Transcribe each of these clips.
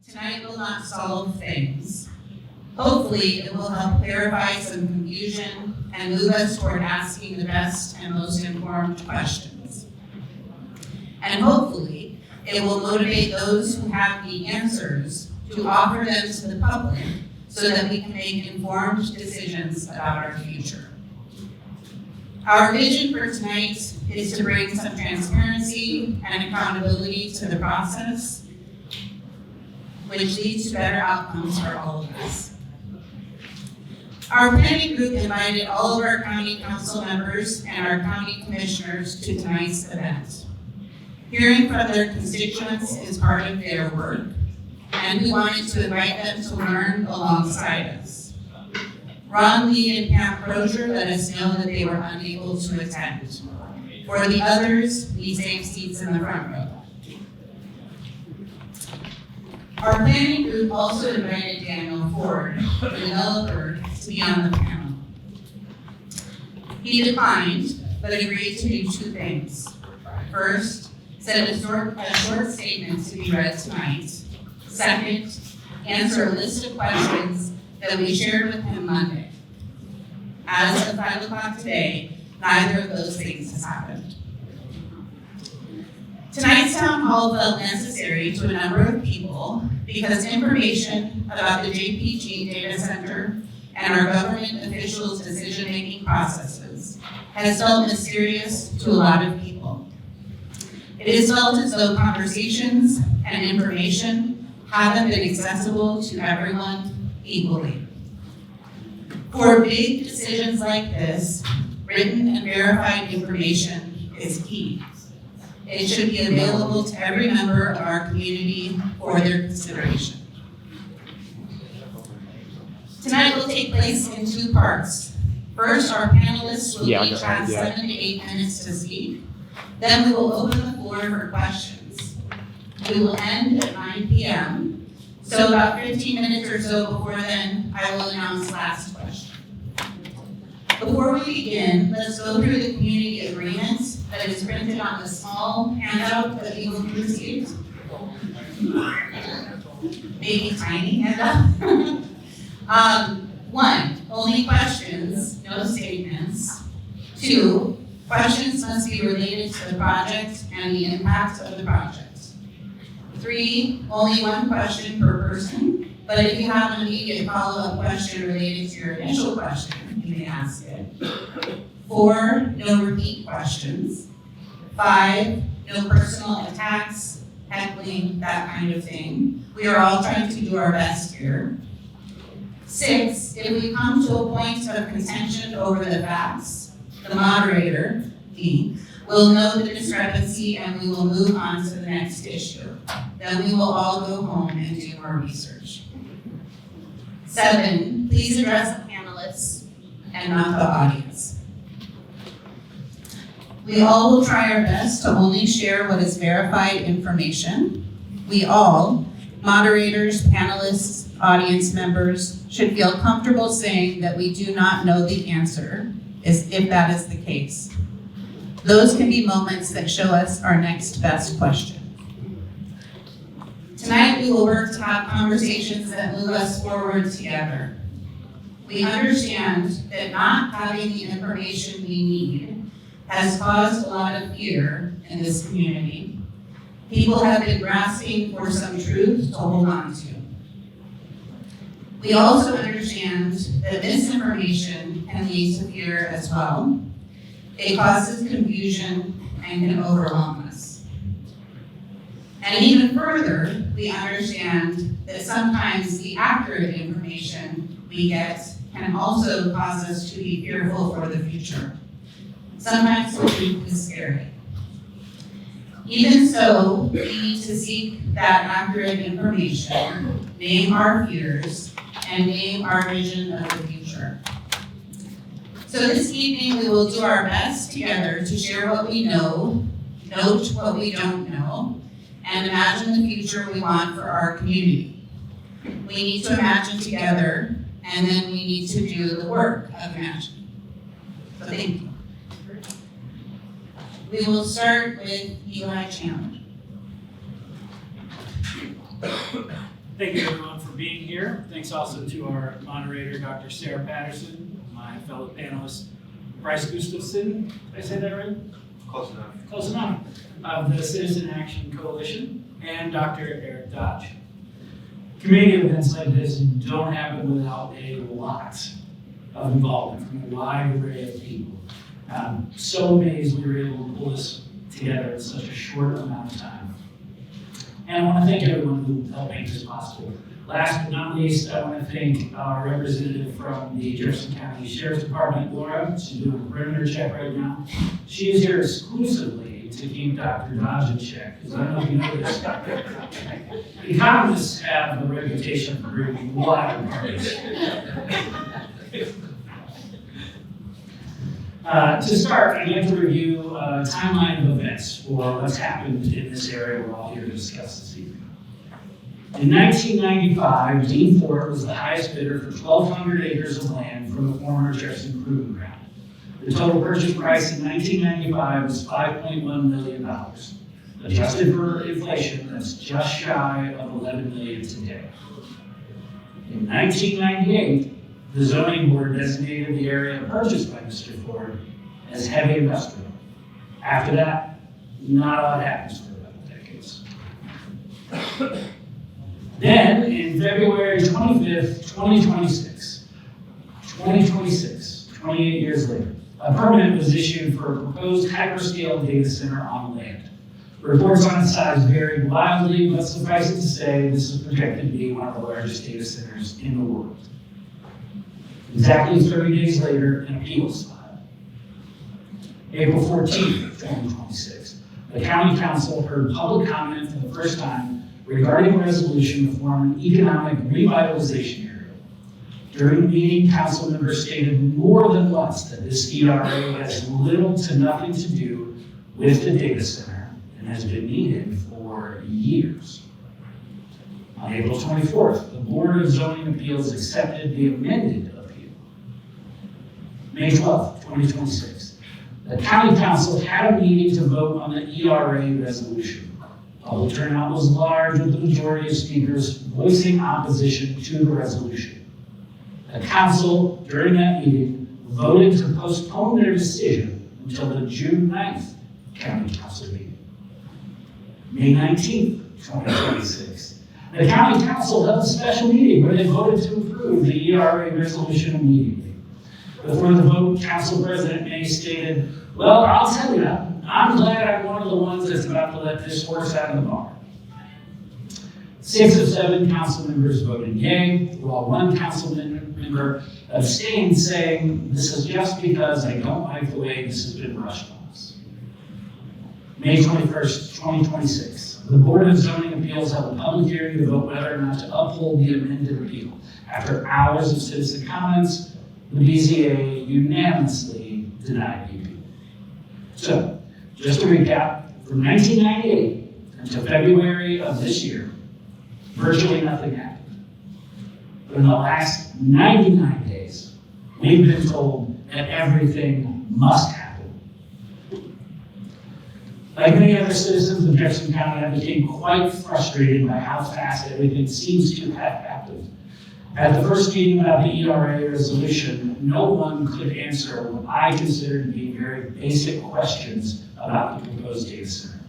tonight will not solve things. Hopefully, it will help clarify some confusion and move us toward asking the best and most informed questions. And hopefully, it will motivate those who have the answers to offer them to the public so that we can make informed decisions about our future. Our vision for tonight is to bring some transparency and accountability to the process, which leads to better outcomes for all of us. Our planning group invited all of our county council members and our county commissioners to tonight's event. Hearing from their constituents is part of their work, and we wanted to invite them to learn alongside us. Ron Lee and Pam Crozier let us know that they were unable to attend. For the others, we saved seats in the front row. Our planning group also invited Daniel Ford, the developer, to be on the panel. He declined, but agreed to do two things. First, send a short statement to be read tonight. Second, answer a list of questions that we shared with him Monday. As of 5 o'clock today, neither of those things has happened. Tonight's town hall felt necessary to a number of people because information about the JPG data center and our government officials' decision-making processes has felt mysterious to a lot of people. It is felt as though conversations and information haven't been accessible to everyone equally. For big decisions like this, written and verified information is key. It should be available to every member of our community for their consideration. Tonight will take place in two parts. First, our panelists will each have 7 to 8 minutes to speak. Then we will open the floor for questions. We will end at 9 p.m. So about 15 minutes or so before then, I will announce last question. Before we begin, let's go through the community agreement that is printed on the small handout that you received. Maybe tiny handout. 1, only questions, no statements. 2, questions must be related to the project and the impact of the project. 3, only 1 question per person, but if you have an immediate follow-up question related to your initial question, you may ask it. 4, no repeat questions. 5, no personal attacks, heckling, that kind of thing. We are all trying to do our best here. 6, if we come to a point of contention over the facts, the moderator, me, will know the discrepancy and we will move on to the next issue. Then we will all go home and do more research. 7, please address the panelists and not the audience. We all will try our best to only share what is verified information. We all, moderators, panelists, audience members, should feel comfortable saying that we do not know the answer, if that is the case. Those can be moments that show us our next best question. Tonight we will work to have conversations that move us forward together. We understand that not having the information we need has caused a lot of fear in this community. People have been grasping for some truth to hold on to. We also understand that misinformation can lead to fear as well. It causes confusion and can overwhelm us. And even further, we understand that sometimes the accurate information we get can also cause us to be fearful for the future. Sometimes the truth is scary. Even so, we need to seek that accurate information, name our fears, and name our vision of the future. So this evening, we will do our best together to share what we know, note what we don't know, and imagine the future we want for our community. We need to imagine together, and then we need to do the work of imagining. So thank you. We will start with Eli Chandler. Thank you everyone for being here. Thanks also to our moderator, Dr. Sarah Patterson, my fellow panelist, Bryce Gustafson. Did I say that right? Close enough. Close enough. Of the Citizen Action Coalition, and Dr. Eric Dodge. Community events like this don't happen without a lot of involvement from a wide array of people. I'm so amazed we were able to pull this together in such a short amount of time. And I want to thank everyone who helped make this possible. Last but not least, I want to thank our representative from the Jefferson County Sheriff's Department, Laura. She's doing a perimeter check right now. She is here exclusively to keep Dr. Dodge in check, because I don't know if you know this. Economists have a reputation for bringing wild parties. To start, I'd like to review a timeline of events for what's happened in this area we're all here to discuss this evening. In 1995, Dean Ford was the highest bidder for 1,200 acres of land from the former Jefferson Proving Grounds. The total purchase price in 1995 was $5.1 million. Adjusted for inflation, that's just shy of $11 million today. In 1998, the zoning board designated the area purchased by Mr. Ford as heavy industrial. After that, not a lot happens for about decades. Then, in February 25th, 2026, 28 years later, a permit was issued for a proposed hyperscale data center on land. Reports on its size varied wildly, but suffice it to say, this is projected to be one of the largest data centers in the world. Exactly 30 days later, an appeal was filed. April 14th, 2026, the County Council heard public comment for the first time regarding a resolution to form an economic revitalization area. During the meeting, council members stated more than once that this ERA has little to nothing to do with the data center and has been needed for years. On April 24th, the Board of Zoning Appeals accepted the amended appeal. May 12th, 2026, the County Council had a meeting to vote on the ERA resolution. Public turnout was large, with the majority of speakers voicing opposition to the resolution. The council, during that meeting, voted to postpone their decision until the June 9th County Council meeting. May 19th, 2026, the County Council held a special meeting where they voted to approve the ERA resolution immediately. Before the vote, Council President May stated, "Well, I'll tell you, I'm glad I'm one of the ones that's about to let this horse out of the barn." 6 of 7 council members voted yea, while 1 council member abstained, saying, "This is just because I don't like the way this has been rushed on us." May 21st, 2026, the Board of Zoning Appeals held a public hearing to vote whether or not to uphold the amended appeal. After hours of citizen comments, the BZA unanimously denied the appeal. So, just to recap, from 1998 until February of this year, virtually nothing happened. But in the last 99 days, we've been told that everything must happen. Like many other citizens of Jefferson County, I became quite frustrated by how fast everything seems to have happened. At the first meeting about the ERA resolution, no one could answer what I considered to be very basic questions about the proposed data center.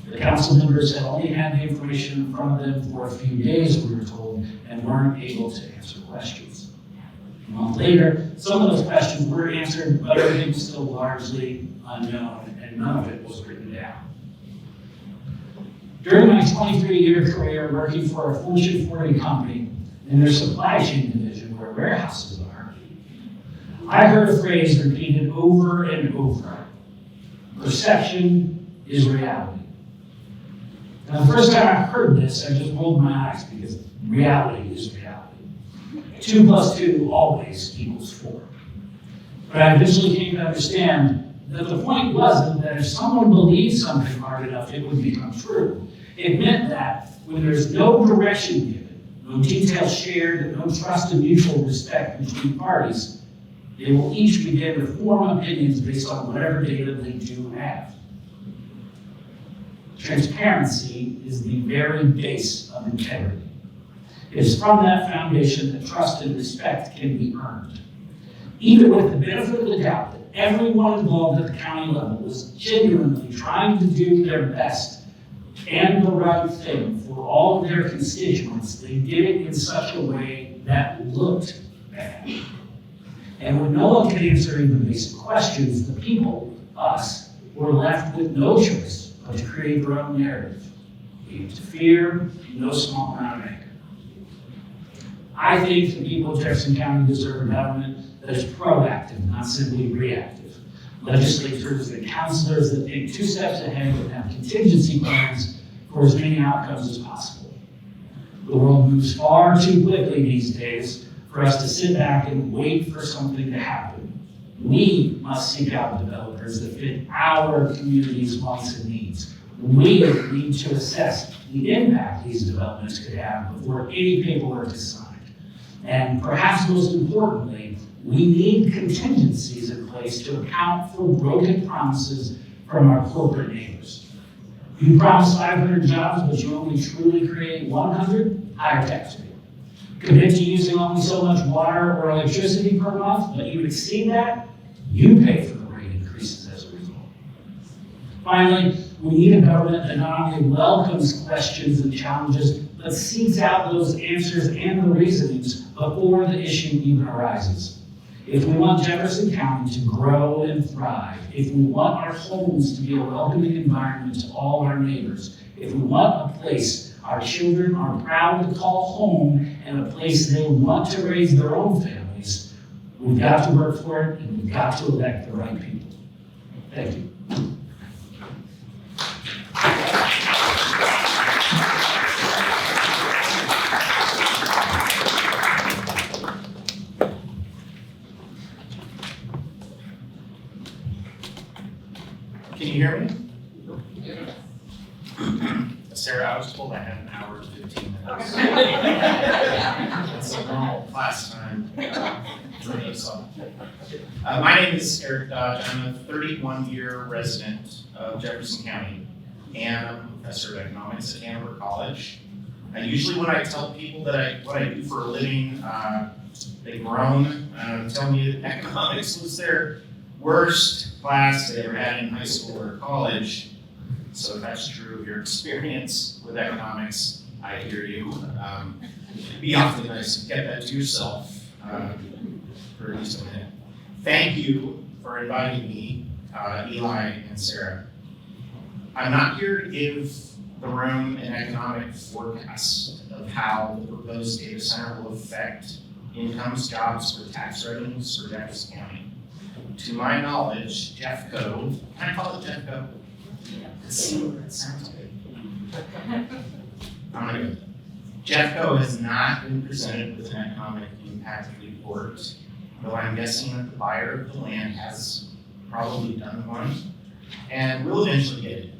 The council members had only had the information in front of them for a few days, we were told, and weren't able to answer questions. A month later, some of those questions were answered, but everything was still largely unknown, and none of it was written down. During my 23-year career working for a Fortune 40 company in their supply chain division where warehouses are, I heard a phrase repeated over and over: perception is reality. Now, the first time I heard this, I just rolled my eyes because reality is reality. 2 + 2 always equals 4. But I eventually came to understand that the point wasn't that if someone believed something hard enough, it would become true. It meant that when there's no direction given, no details shared, and no trust and mutual respect between parties, they will each begin to form opinions based on whatever data they do have. Transparency is the very base of integrity. It is from that foundation that trust and respect can be earned. Even with the benefit of the doubt that everyone involved at the county level was genuinely trying to do their best and the right thing for all of their constituents, they did it in such a way that looked bad. And when no one could answer even basic questions, the people, us, were left with no choice but to create their own narrative, leading to fear, no small amount of anger. I think the people of Jefferson County deserve a government that is proactive, not simply reactive. Legislators and councilors that think 2 steps ahead and have contingency plans for as many outcomes as possible. The world moves far too quickly these days for us to sit back and wait for something to happen. We must seek out developers that fit our community's wants and needs. We need to assess the impact these developments could have before any paperwork is signed. And perhaps most importantly, we need contingencies in place to account for broken promises from our corporate neighbors. You promise 500 jobs, but you only truly create 100, higher tax rate. Commit to using only so much water or electricity per month, but you exceed that, you pay for the rate increases as a result. Finally, we need a government that not only welcomes questions and challenges, but seeks out those answers and the reasonings before the issue even arises. If we want Jefferson County to grow and thrive, if we want our homes to be a welcoming environment to all our neighbors, if we want a place our children are proud to call home and a place they want to raise their own families, we've got to work for it and we've got to elect the right people. Thank you. Can you hear me? Sarah, I was told I had an hour and 15 minutes. That's a normal class time for me. So, my name is Eric Dodge. I'm a 31-year resident of Jefferson County, and I'm a professor of economics at Hanover College. And usually when I tell people that what I do for a living, they groan, tell me that economics was their worst class they ever had in high school or college. So if that's true of your experience with economics, I hear you. It'd be awfully nice to get that to yourself for at least a minute. Thank you for inviting me, Eli and Sarah. I'm not here to give the room an economic forecast of how the proposed data center will affect incomes, jobs, or tax revenues for Jefferson County. To my knowledge, Jeffco, can I call it Jeffco? See, it sounds good. I'm gonna go. Jeffco has not been presented with an economic impact report, though I'm guessing that the buyer of the land has probably done one, and will eventually get it.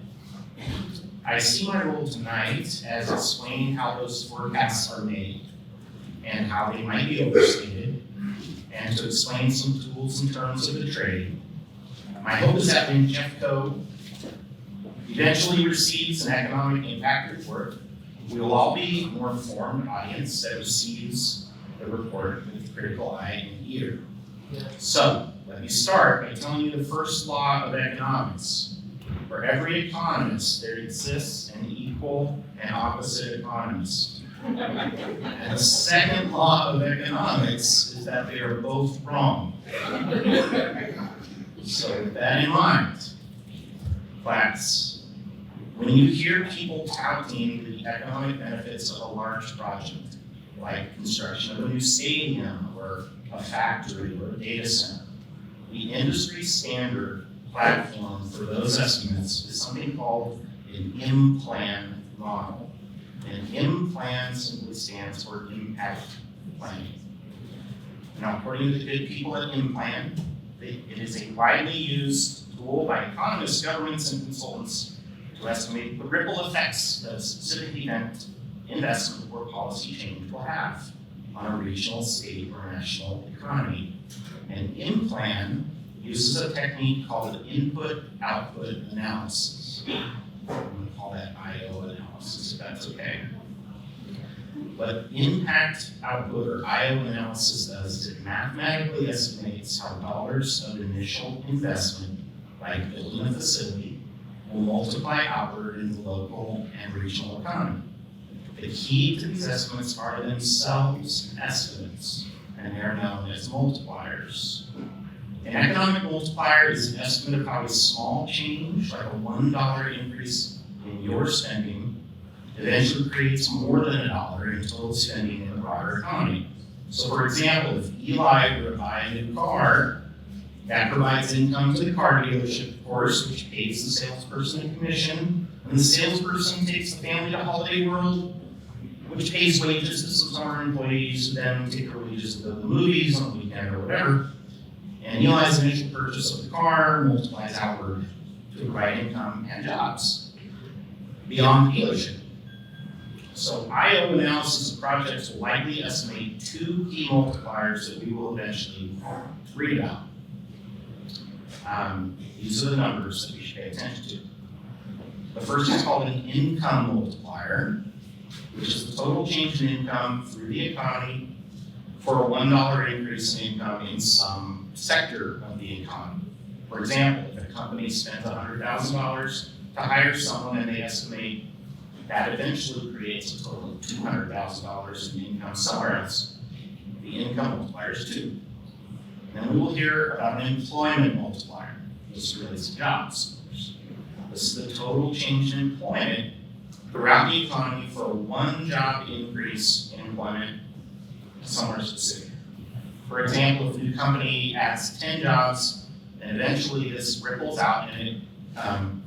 I see my role tonight as explaining how those forecasts are made and how they might be overstated, and to explain some tools in terms of the trade. My hope is that when Jeffco eventually receives an economic impact report, we will all be a more informed audience that receives the report with critical eye and ear. So, let me start by telling you the first law of economics. For every economist, there exists an equal and opposite economist. And the second law of economics is that they are both wrong. So with that in mind, class, when you hear people touting the economic benefits of a large project, like construction of a new stadium or a factory or a data center, the industry standard platform for those estimates is something called an M-plan model. And M-plan simply stands for impact planning. Now, according to the good people at M-plan, it is a widely used tool by economists, governments, and consultants to estimate the ripple effects that a specific event, investment, or policy change will have on a regional, state, or national economy. And M-plan uses a technique called input-output analysis. I'm going to call that IO analysis, if that's okay. What impact output or IO analysis does is it mathematically estimates how dollars of initial investment, like building a facility, will multiply outward in the local and regional economy. The key to these estimates are themselves estimates, and they're known as multipliers. An economic multiplier is an estimate of how a small change, like a $1 increase in your spending, eventually creates more than $1 in total spending in the broader economy. So for example, if Eli were to buy a new car, that provides income to the car dealership, of course, which pays the salesperson a commission, and the salesperson takes the family to Holiday World, which pays wages to some summer employees who then take their wages to go to the movies on the weekend or whatever. And Eli's initial purchase of the car multiplies outward to provide income and jobs beyond the dealership. So IO analysis of projects will likely estimate two key multipliers that we will eventually read about. These are the numbers that we should pay attention to. The first is called an income multiplier, which is the total change in income through the economy for a $1 increase in income in some sector of the economy. For example, if a company spends $100,000 to hire someone and they estimate that eventually creates a total of $200,000 in income somewhere else, the income multiplier is 2. Then we will hear about an employment multiplier. This relates to jobs. This is the total change in employment throughout the economy for a $1 increase in employment somewhere specific. For example, if a new company adds 10 jobs, then eventually this ripples out and it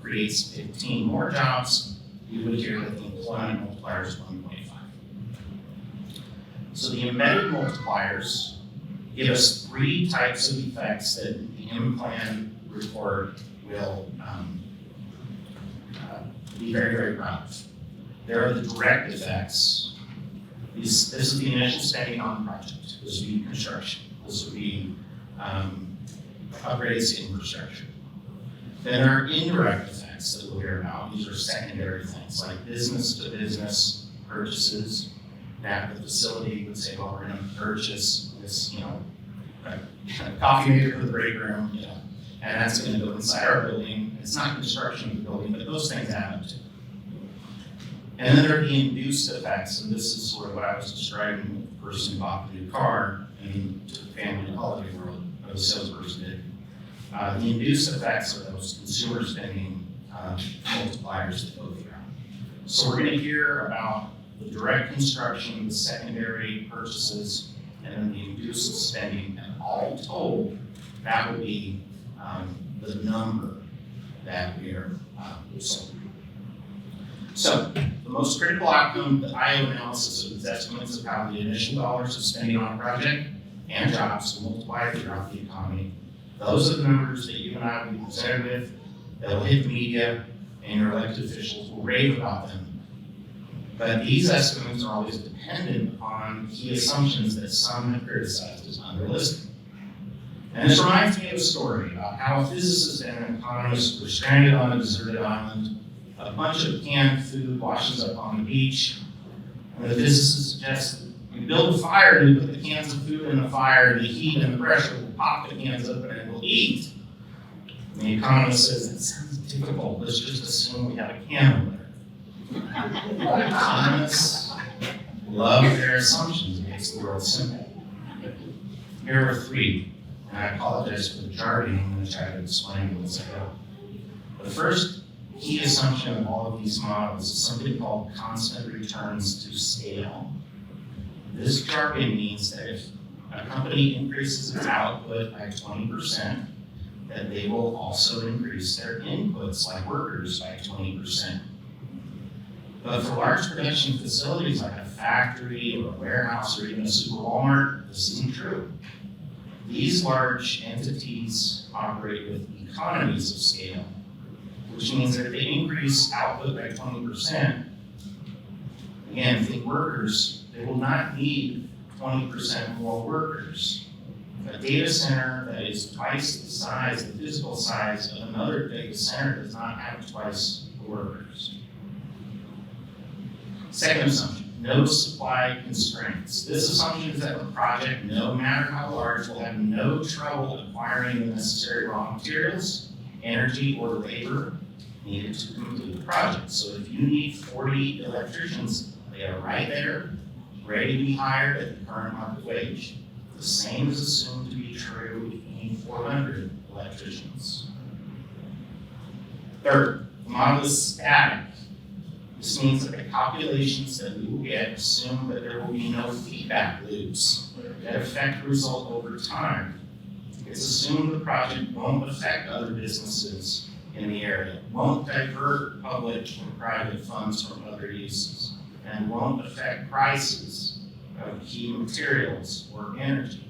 creates 15 more jobs, you would hear that the employment multiplier is 1.5. So the embedded multipliers give us 3 types of effects that the M-Plan report will be very, very proud of. There are the direct effects. This is the initial spending on the project. This would be construction. This would be upgrades to infrastructure. Then there are indirect effects that we'll hear about. These are secondary things like business-to-business purchases that the facility would say, well, we're going to purchase this, a coffee maker for the break room, and that's going to go inside our building. It's not construction of the building, but those things add up too. And then there are the induced effects, and this is sort of what I was describing with the person who bought the new car and took the family to Holiday World, or the salesperson did. The induced effects are those consumer spending multipliers that go through. So we're going to hear about the direct construction, the secondary purchases, and then the induced spending, and all told, that would be the number that we are losing. So the most critical outcome, the IO analysis of these estimates of how the initial dollars of spending on a project and jobs will multiply throughout the economy. Those are the numbers that you and I will be presented with, that will hit the media, and your elected officials will rave about them. But these estimates are always dependent upon key assumptions that some have criticized as unrealistic. And this reminds me of a story about how a physicist and an economist were stranded on a deserted island. A bunch of canned food washes up on the beach, and the physicist suggests we build a fire and we put the cans of food in the fire, and the heat and the pressure will pop the cans open and we'll eat. And the economist says, that sounds difficult, let's just assume we have a can opener. Economists love their assumptions, it makes the world simple. Here are 3, and I apologize for the jargon, I'm going to try to explain them as I go. The first key assumption of all of these models is something called constant returns to scale. This jargon means that if a company increases its output by 20%, that they will also increase their inputs, like workers, by 20%. But for large production facilities like a factory or a warehouse or even a super Walmart, this isn't true. These large entities operate with economies of scale, which means that if they increase output by 20%, again, think workers, they will not need 20% more workers. A data center that is twice the size, the physical size of another data center does not have twice the workers. Second assumption, no supply constraints. This assumption is that the project, no matter how large, will have no trouble acquiring the necessary raw materials, energy, or labor needed to complete the project. So if you need 40 electricians, they are right there, ready to be hired at the current market wage. The same is assumed to be true if you need 400 electricians. Third, the model is static. This means that the calculations that we will get assume that there will be no feedback loops that affect the result over time. It's assumed the project won't affect other businesses in the area, won't divert public and private funds from other uses, and won't affect prices of key materials or energy.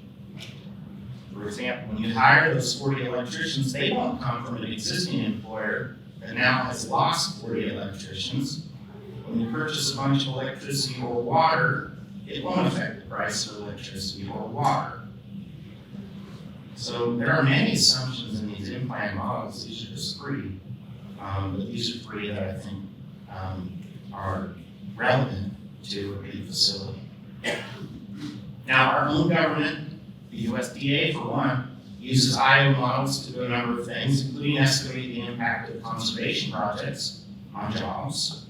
For example, when you hire those 40 electricians, they won't come from an existing employer that now has lost 40 electricians. When you purchase a bunch of electricity or water, it won't affect the price of electricity or water. So there are many assumptions in these in-plan models. These are just three, but these are three that I think are relevant to a big facility. Now, our own government, the USDA for one, uses IO models to do a number of things, including estimate the impact of conservation projects on jobs.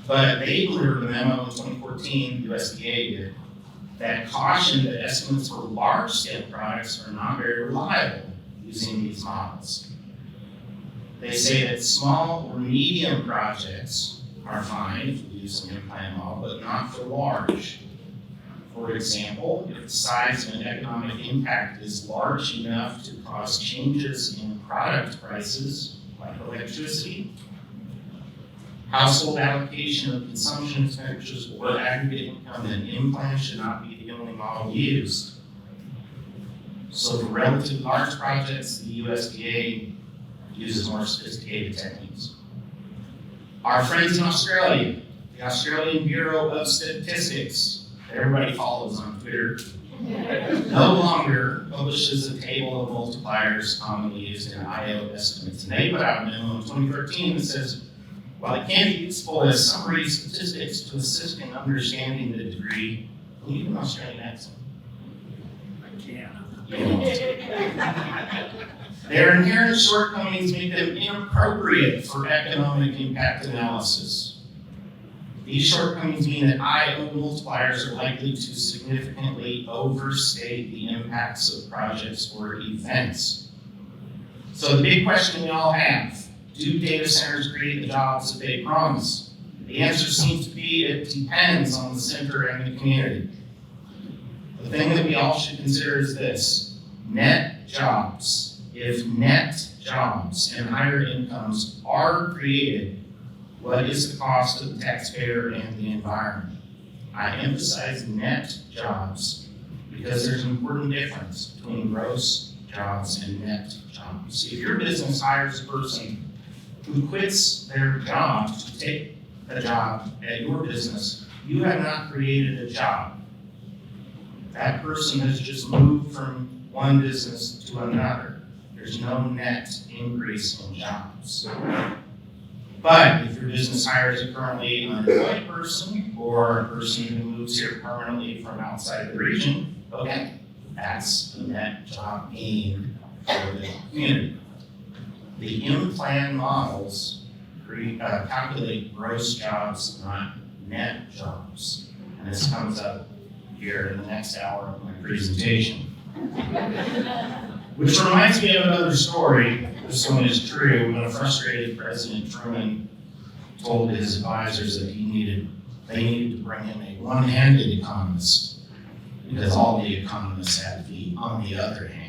But they delivered a memo in 2014, USDA did, that cautioned that estimates for large-scale projects are not very reliable using these models. They say that small or medium projects are fine if we use an in-plan model, but not for large. For example, if the size of an economic impact is large enough to cause changes in product prices, like electricity, household allocation of consumption expenditures, or aggregate income, then in-plan should not be the only model used. So for relatively large projects, the USDA uses more sophisticated techniques. Our friends in Australia, the Australian Bureau of Statistics, that everybody follows on Twitter, no longer publishes a table of multipliers commonly used in IO estimates. And they put out a memo in 2013 that says, while it can be useful as summary statistics to assist in understanding the degree, can you do an Australian accent? I can. Their inherent shortcomings make them inappropriate for economic impact analysis. These shortcomings mean that IO multipliers are likely to significantly overstate the impacts of projects or events. So the big question we all have, do data centers create the jobs that they promise? The answer seems to be it depends on the center and the community. The thing that we all should consider is this: net jobs. If net jobs and higher incomes are created, what is the cost of the taxpayer and the environment? I emphasize net jobs because there's an important difference between gross jobs and net jobs. If your business hires a person who quits their job to take a job at your business, you have not created a job. That person has just moved from one business to another. There's no net increase in jobs. But if your business hires a currently unemployed person or a person who moves here permanently from outside the region, okay, that's a net job gain for the community. The in-plan models calculate gross jobs, not net jobs. And this comes up here in the next hour of my presentation. Which reminds me of another story. This one is true. When a frustrated President Truman told his advisors that they needed to bring him a one-handed economist because all the economists had to be on the other hand.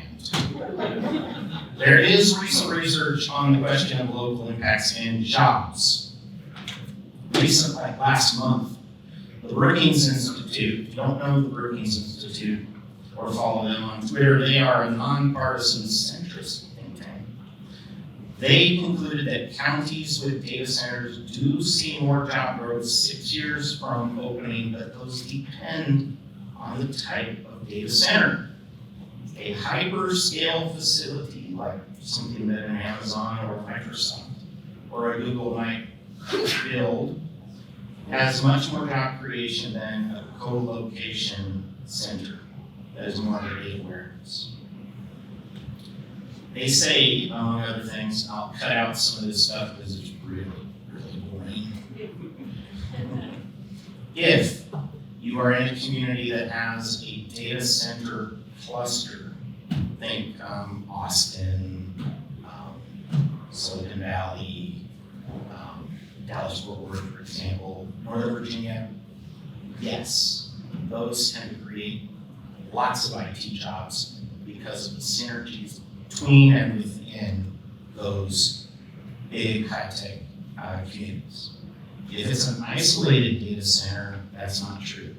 There is recent research on the question of local impacts and jobs. Recent, like last month, the Brookings Institute, if you don't know the Brookings Institute or follow them on Twitter, they are a nonpartisan centrist think tank. They concluded that counties with data centers do see more job growth 6 years from opening, but those depend on the type of data center. A hyperscale facility, like something that an Amazon or Microsoft or a Google might build, has much more job creation than a co-location center that is more under data awareness. They say, among other things, I'll cut out some of this stuff because it's really, really boring. If you are in a community that has a data center cluster, think Austin, Silicon Valley, Dallas-Fort Worth, for example, Northern Virginia, yes, those tend to create lots of IT jobs because of the synergies between and within those big high-tech communities. If it's an isolated data center, that's not true.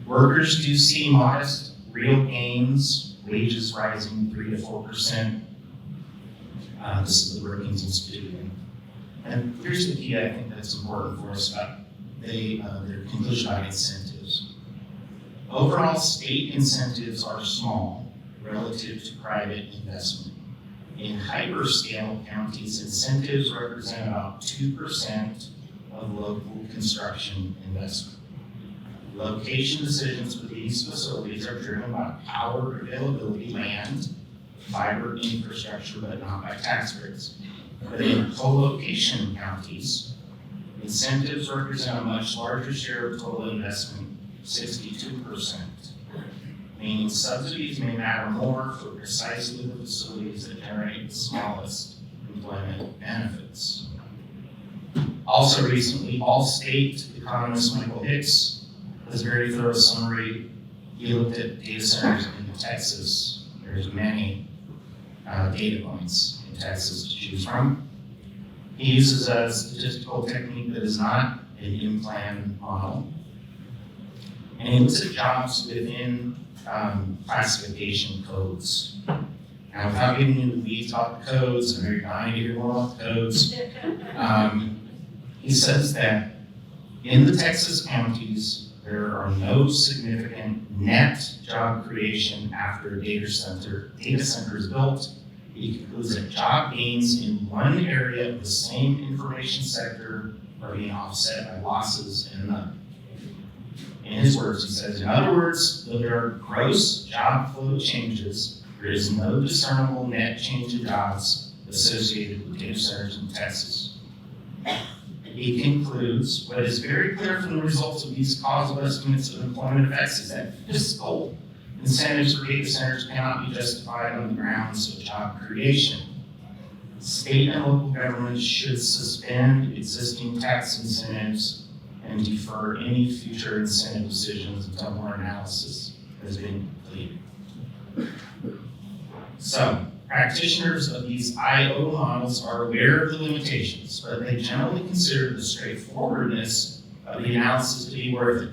Workers do see modest real gains, wages rising 3 to 4%. This is the Brookings Institute. And here's the key I think that's important for us about their conclusion about incentives. Overall, state incentives are small relative to private investment. In hyperscale counties, incentives represent about 2% of local construction investment. Location decisions for these facilities are driven by power availability, land, fiber infrastructure, but not by tax rates. But in co-location counties, incentives represent a much larger share of total investment, 62%, meaning subsidies may matter more for precisely the facilities that generate the smallest employment benefits. Also recently, Allstate economist Michael Hicks has a very thorough summary. He looked at data centers in Texas. There's many data points in Texas to choose from. He uses a statistical technique that is not an in-plan model. And he looks at jobs within classification codes. Now, without getting into the weeds about the codes, and they're dying to hear more about the codes, he says that in the Texas counties, there are no significant net job creation after a data center is built. He concludes that job gains in one area of the same information sector are being offset by losses in another. In his words, he says, in other words, though there are gross job flow changes, there is no discernible net change in jobs associated with data centers in Texas. He concludes, what is very clear from the results of these causal estimates of employment effects is that fiscal incentives for data centers cannot be justified on the grounds of job creation. State and local governments should suspend existing tax incentives and defer any future incentive decisions until more analysis has been completed. So, practitioners of these IO models are aware of the limitations, but they generally consider the straightforwardness of the analysis to be worth it.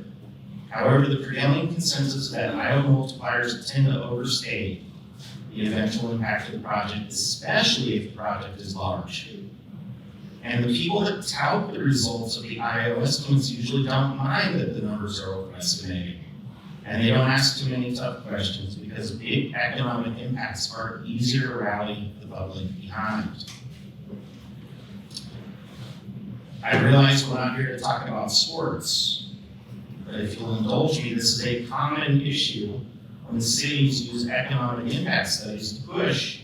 However, the prevailing consensus is that IO multipliers tend to overstate the eventual impact of the project, especially if the project is large. And the people that tout the results of the IO estimates usually don't mind that the numbers are overestimated. And they don't ask too many tough questions because big economic impacts are easier to rally the public behind. I realize we're not here to talk about sports, but if you'll indulge me, this is a common issue when cities use economic impact studies to push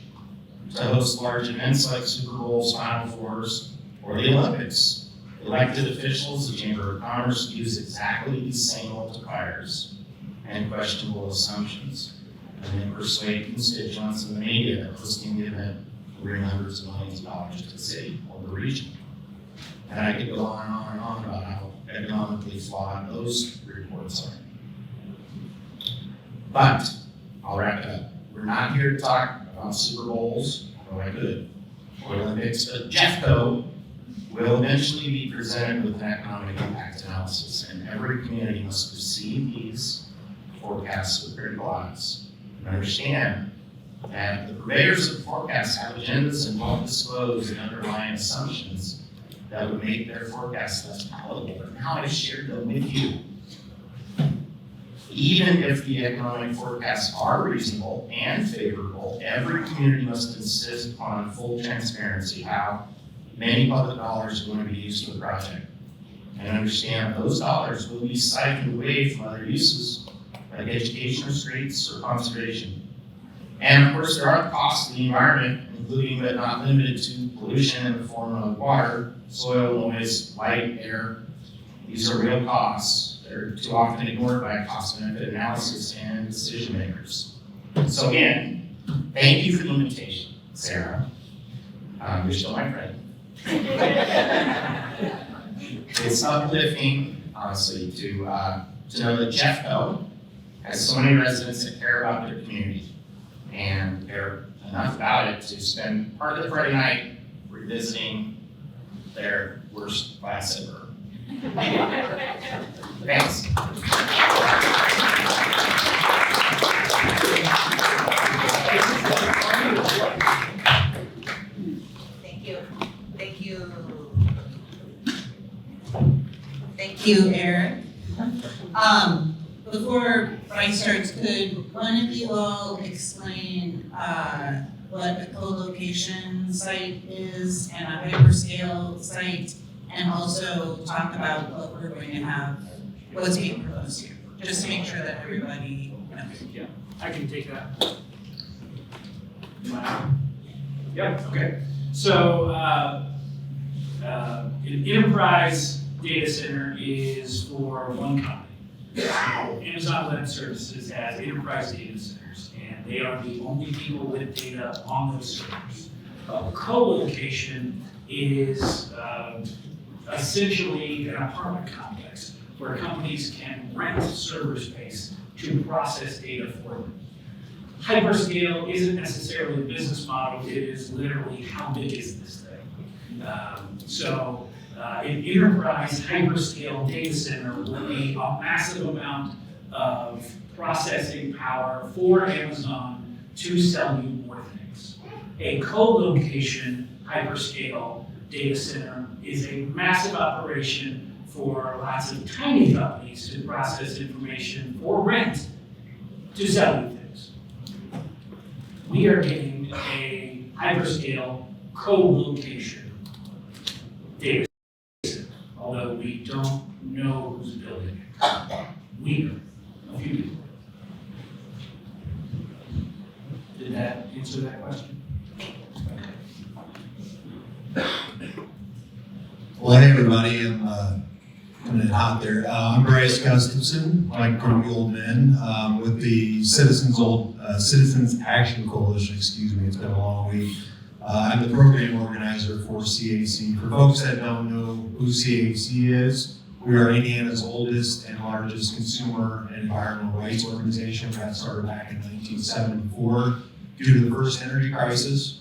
to host large events like Super Bowls, Final Fours, or the Olympics. Elected officials, the Chamber of Commerce, use exactly these same multipliers and questionable assumptions, and then persuade constituents in the media that hosting the event will bring hundreds of millions of dollars to the city or the region. And I could go on and on and on about how economically flawed those reports are. But I'll wrap it up. We're not here to talk about Super Bowls, although I could, or Olympics, but Jeffco will eventually be presented with an economic impact analysis, and every community must receive these forecasts with critical eyes and understand that the purveyors of forecasts have agendas and won't disclose the underlying assumptions that would make their forecasts less palatable. But now I've shared them with you. Even if the economic forecasts are reasonable and favorable, every community must insist upon full transparency. How? many public dollars are going to be used for the project. And understand those dollars will be siphoned away from other uses like education or streets or conservation. And of course, there are costs to the environment, including but not limited to pollution in the form of water, soil, noise, light, air. These are real costs. They're too often ignored by cost-benefit analysis and decision makers. So again, thank you for the invitation, Sarah. You're still my friend. It's uplifting, honestly, to know that Jeffco has so many residents that care about their community and care enough about it to spend part of the Friday night revisiting their worst class ever. Thanks. Thank you. Thank you. Thank you, Eric. Before Bryce starts, could one of you all explain what a co-location site is and a hyperscale site, and also talk about what we're going to have, what's being proposed here, just to make sure that everybody knows. Yeah, I can take that. Am I on? Yep, okay. So, an enterprise data center is for one company. Amazon Web Services has enterprise data centers, and they are the only people with data on those servers. Co-location is essentially an apartment complex where companies can rent server space to process data for them. Hyperscale isn't necessarily a business model, it is literally how big is this thing. An enterprise hyperscale data center will be a massive amount of processing power for Amazon to sell you more things. A co-location hyperscale data center is a massive operation for lots of tiny companies to process information for rent to sell you things. We are getting a hyperscale co-location data center, although we don't know who's building it. We know, a few people. Did that answer that question? Well, hey everybody, I'm coming in hot there. I'm Bryce Gustafson, like grumpy old men, with the Citizens Action Coalition, excuse me, it's been a long week. I'm the program organizer for CAC. For folks that don't know who CAC is, we are Indiana's oldest and largest consumer and environmental rights organization. That started back in 1974 due to the first energy crisis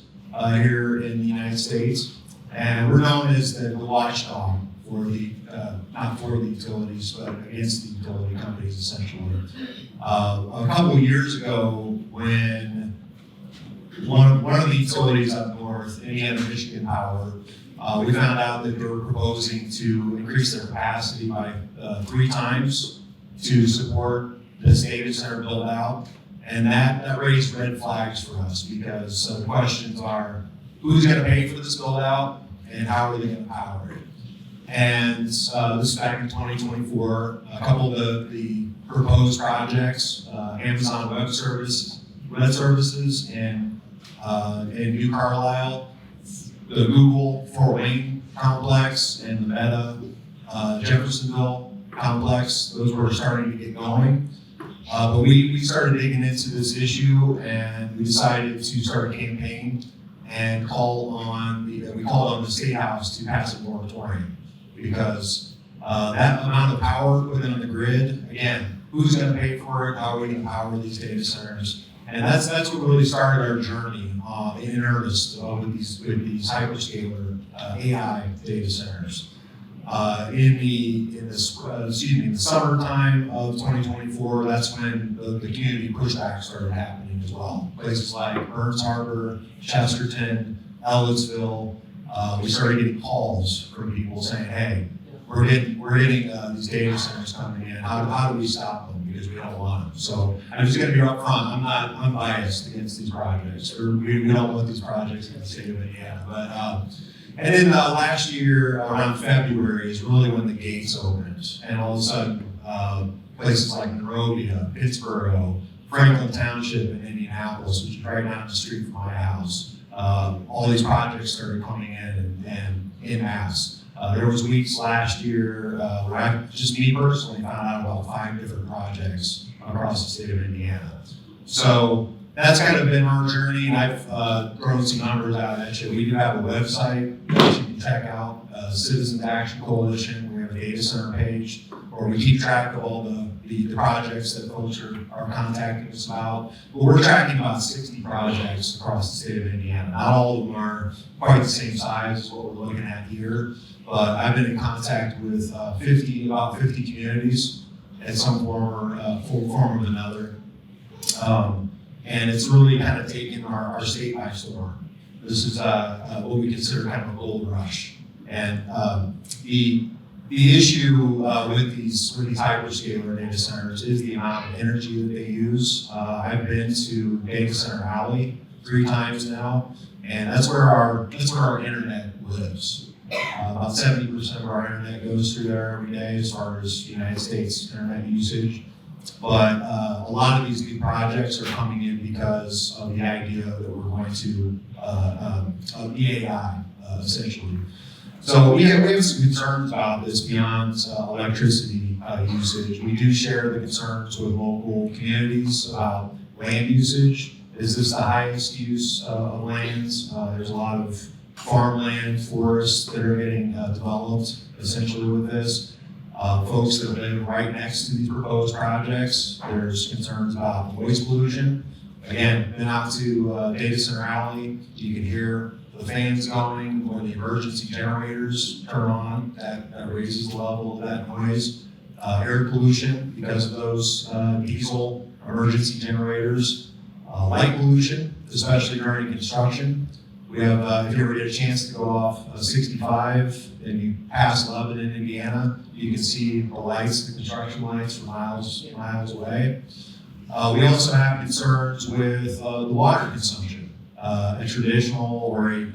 here in the United States. And we're known as the watchdog for the, not for the utilities, but against the utility companies essentially. A couple of years ago, when one of the utilities up north, Indiana Michigan Power, we found out that they were proposing to increase their capacity by 3 times to support this data center build out. And that raised red flags for us because the questions are, who's going to pay for this build out and how are they going to power it? And this is back in 2024. A couple of the proposed projects, Amazon Web Services in New Carlisle, the Google Fort Wayne complex, and the Meta Jeffersonville complex. Those were starting to get going. But we started digging into this issue, and we decided to start a campaign and we called on the State House to pass a moratorium because that amount of power put in on the grid, again, who's going to pay for it? How are we going to power these data centers? And that's what really started our journey in earnest with these hyperscaler AI data centers. In the summertime of 2024, that's when the community pushback started happening as well. Places like Burns Harbor, Chesterton, Ellettsville, we started getting calls from people saying, "Hey, we're getting these data centers coming in. How do we stop them? Because we don't want them." So I'm just going to be upfront. I'm biased against these projects, or we don't want these projects in the state of Indiana. But And then last year, around February, is really when the gates opened. And all of a sudden, places like Monrovia, Pittsburgh, Franklin Township in Indianapolis, which is right down the street from my house, all these projects started coming in and en masse. There was weeks last year where just me personally found out about 5 different projects across the state of Indiana. So that's kind of been our journey, and I've thrown some numbers out at you. We do have a website that you can check out, Citizens Action Coalition. We have a data center page where we keep track of all the projects that folks are contacting us about. But we're tracking about 60 projects across the state of Indiana. Not all of them are quite the same size as what we're looking at here, but I've been in contact with about 50 communities in some form or another. And it's really kind of taken our state by storm. This is what we consider kind of a gold rush. And the issue with these hyperscaler data centers is the amount of energy that they use. I've been to Data Center Alley 3 times now, and that's where our internet lives. About 70% of our internet goes through there every day as far as United States internet usage. But a lot of these new projects are coming in because of the idea that we're going to AI, essentially. So we have some concerns about this beyond electricity usage. We do share the concerns with local communities about land usage. Is this the highest use of lands? There's a lot of farmland, forests that are getting developed essentially with this. Folks that live right next to these proposed projects, there's concerns about noise pollution. Again, been out to Data Center Alley, you can hear the fans going or the emergency generators turn on. That raises the level of that noise. Air pollution because of those diesel emergency generators. Light pollution, especially during construction. We have, if you ever get a chance to go off 65 and you pass Lebanon, Indiana, you can see the lights, the construction lights for miles away. We also have concerns with the water consumption. A traditional, or a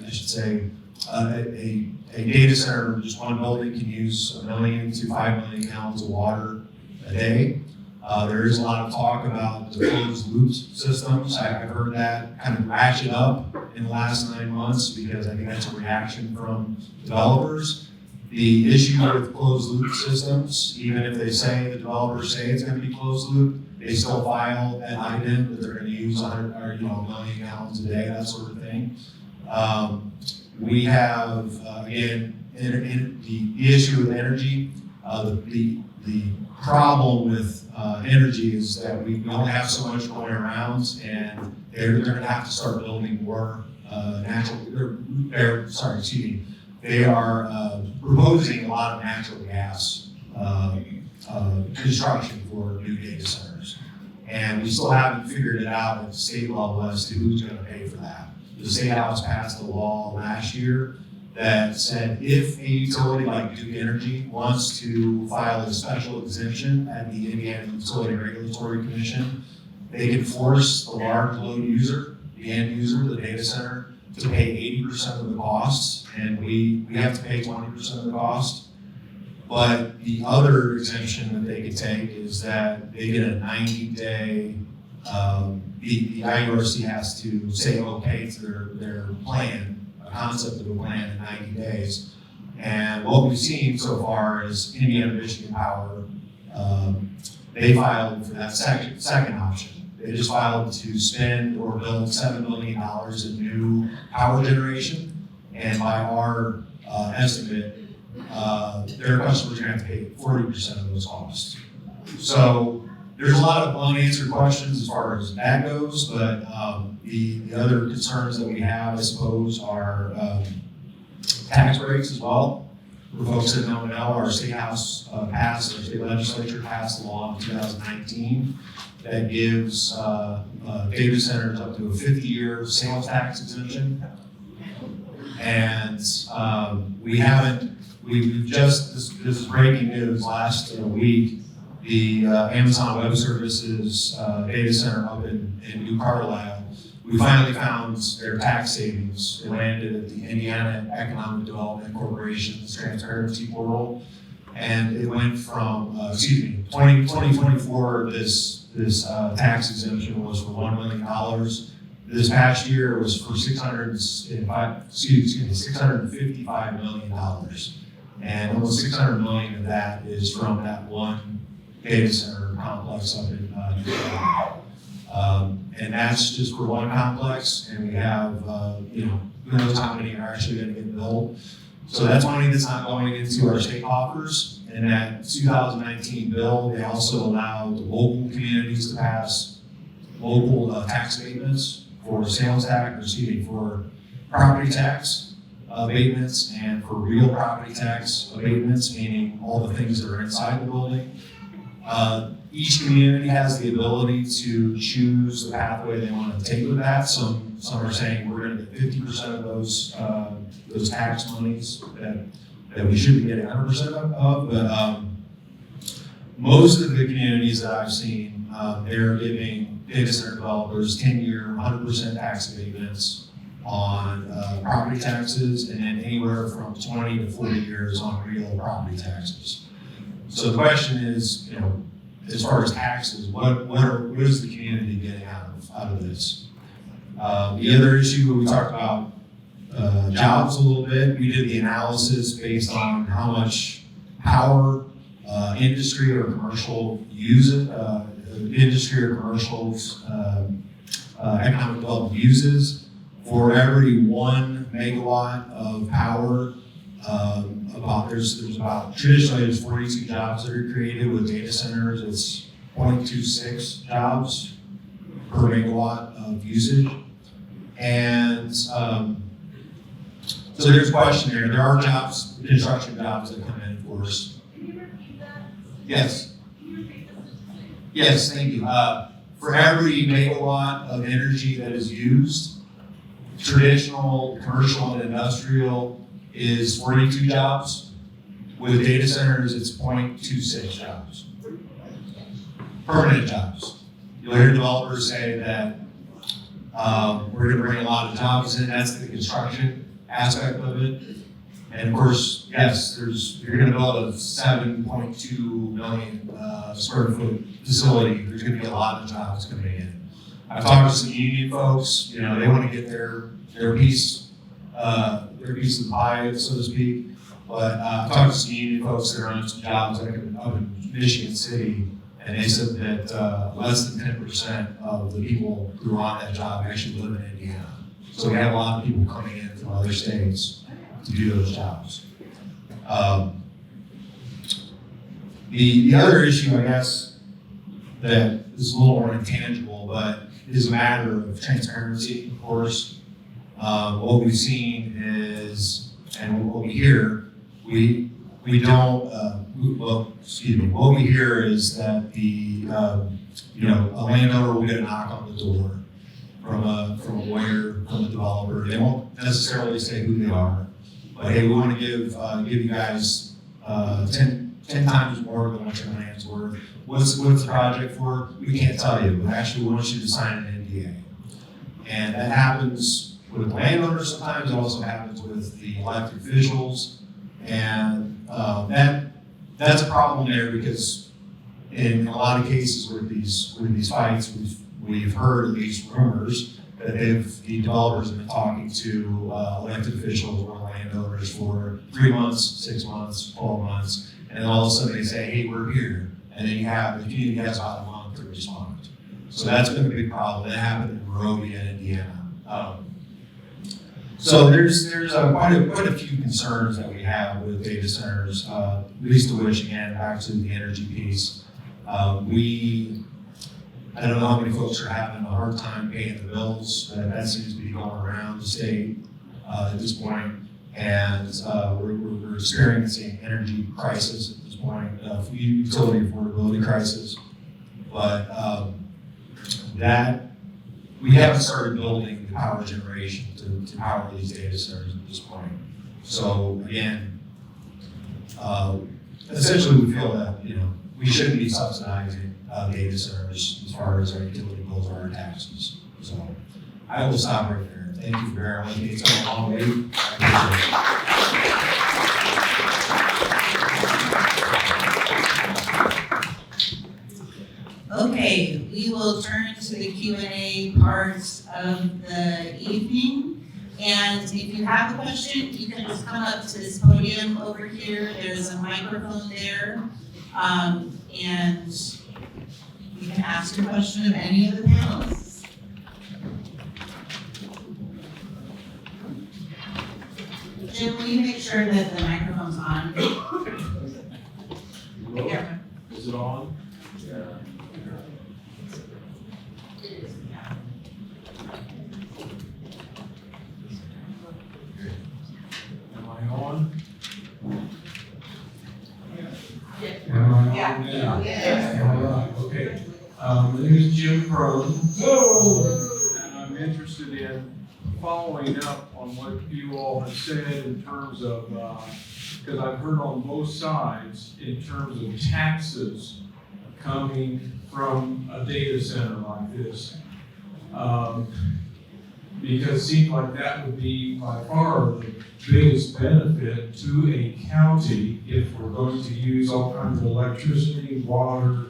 data center, just one building can use 1 million to 5 million gallons of water a day. There is a lot of talk about the closed loop systems. I've heard that kind of ratchet up in the last 9 months because I think that's a reaction from developers. The issue with closed loop systems, even if the developers say it's going to be closed loop, they still file at IDEN that they're going to use 100 or 1 million gallons a day, that sort of thing. We have again the issue with energy. The problem with energy is that we don't have so much going around, and they're going to have to start building more They are proposing a lot of natural gas construction for new data centers. And we still haven't figured it out at the state level as to who's going to pay for that. The State House passed a law last year that said if a utility like Duke Energy wants to file a special exemption at the Indiana Utility Regulatory Commission, they can force the large load user, the end user, the data center, to pay 80% of the costs, and we have to pay 20% of the cost. But the other exemption that they could take is that they get a 90-day, the IURC has to say okay to their plan, a concept of a plan in 90 days. And what we've seen so far is Indiana Michigan Power, they filed for that second option. They just filed to spend or build $7 million in new power generation. And by our estimate, their customers are going to have to pay 40% of those costs. So there's a lot of unanswered questions as far as that goes, but the other concerns that we have, I suppose, are tax breaks as well. For folks that don't know, our state house passed, our state legislature passed a law in 2019 that gives data centers up to a 50-year sales tax exemption. And we've just, this is breaking news, last week, the Amazon Web Services data center up in New Carlisle we finally found their tax savings. It landed at the Indiana Economic Development Corporation's transparency portal. And it went from, 2024, this tax exemption was for $1 million. This past year it was for $655 million. And almost 600 million of that is from that one data center complex up in Utah. And that's just for one complex, and we have, who knows how many are actually going to get built. So that's money that's not going into our state coffers. In that 2019 bill, they also allowed the local communities to pass local tax abatements for sales tax, for property tax abatements and for real property tax abatements, meaning all the things that are inside the building. Each community has the ability to choose the pathway they want to take with that. Some are saying we're going to get 50% of those tax monies that we should be getting 100% of. But most of the communities that I've seen, they're giving data center developers 10-year, 100% tax abatements on property taxes, and then anywhere from 20 to 40 years on real property taxes. So the question is, as far as taxes, what is the community getting out of this? The other issue we talked about jobs a little bit. We did the analysis based on how much power industry or commercial uses, industry or commercials economic development uses. For every 1 megawatt of power, traditionally there's 42 jobs that are created. With data centers, it's 0.26 jobs per megawatt of usage. And so there's a question there. There are jobs, construction jobs that come in, of course. Can you repeat that? Yes. Can you repeat this? Yes, thank you. For every megawatt of energy that is used, traditional, commercial, and industrial is 42 jobs. With data centers, it's 0.26 jobs. Permanent jobs. You'll hear developers say that we're going to bring a lot of jobs in. That's the construction aspect of it. And of course, yes, you're going to build a 7.2 million square foot facility. There's going to be a lot of jobs coming in. I've talked to some union folks. They want to get their piece of the pie, so to speak. But I've talked to some union folks that are on some jobs up in Michigan City, and they said that less than 10% of the people who are on that job actually live in Indiana. So we have a lot of people coming in from other states to do those jobs. The other issue, I guess, that is a little more intangible, but is a matter of transparency, of course. What we've seen is, and what we hear, what we hear is that a landowner will get a knock on the door from a lawyer, from a developer. They won't necessarily say who they are, but hey, we want to give you guys 10 times more than what your land's worth. What's the project for? We can't tell you, but actually we want you to sign an NDA. And that happens with landowners sometimes. It also happens with the elected officials. And that's a problem there, because in a lot of cases with these fights, we've heard at least rumors that the developers have been talking to elected officials or landowners for 3 months, 6 months, 12 months, and then all of a sudden they say, hey, we're here. And then the community has about a month to respond. So that's been a big problem. That happened in Monrovia, Indiana. So there's quite a few concerns that we have with data centers, least of which, again, back to the energy piece. I don't know how many folks are having a hard time paying the bills. That seems to be going around the state at this point. And we're experiencing energy crisis at this point, utility affordability crisis. But that we haven't started building the power generation to power these data centers at this point. So again, essentially we feel that we shouldn't be subsidizing data centers as far as our utility bills or our taxes. So I I will stop right there. Thank you for bearing with me. It's been a long week. I Okay, we will turn to the Q&A parts of the evening. And if you have a question, you can just come up to this podium over here. There's a microphone there. And you can ask a question of any of the panelists. Jim, will you make sure that the microphone's on? Yeah. Is it on? Am I on? Am I on now? Yeah. All right, okay. My name is Jim Proving. And I'm interested in following up on what you all have said in terms of, because I've heard on both sides in terms of taxes coming from a data center like this. Because it seems like that would be by far the biggest benefit to a county if we're going to use all kinds of electricity, water,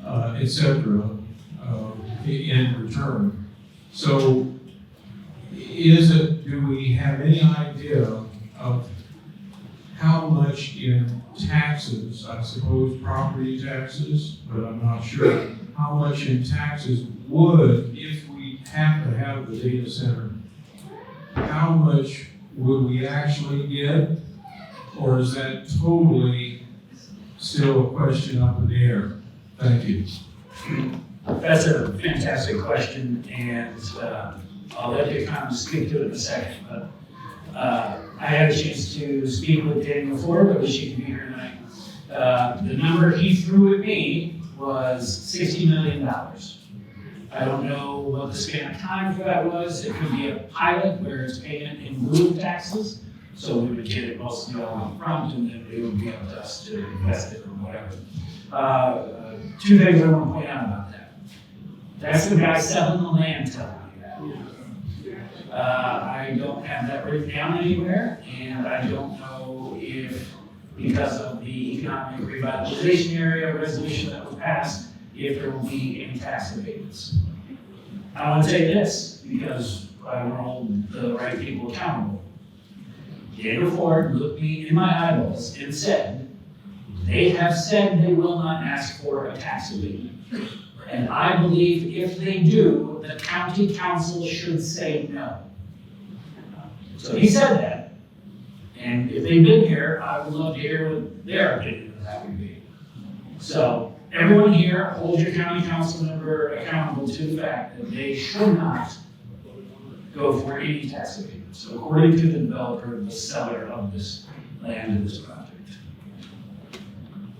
et cetera, in return. So do we have any idea of how much in taxes, I suppose property taxes, but I'm not sure, how much in taxes would, if we have to have the data center, how much would we actually get? Or is that totally still a question up in the air? Thank you. That's a fantastic question, and I'll let you kind of speak to it in a second. But I had a chance to speak with Danny before, but she can be here tonight. The number he threw at me was $60 million. I don't know what the span of time for that was. It could be a pilot where it's payment in lieu of taxes, so we would get it mostly all up front, and then it would be up to us to invest it or whatever. Two things I want to point out about that. That's the guy selling the land telling me that. I don't have that written down anywhere, and I don't know if, because of the economic revitalization area resolution that was passed, if there will be any tax abatements. I want to say this, because I want to hold the right people accountable. Daniel Ford looked me in my eyeballs and said, they have said they will not ask for a tax abatement. And I believe if they do, the county council should say no. So he said that. And if they've been here, I would love to hear what their opinion of that would be. So everyone here, hold your county council member accountable to the fact that they should not go for any tax abatements, according to the developer, the seller of this land and this project.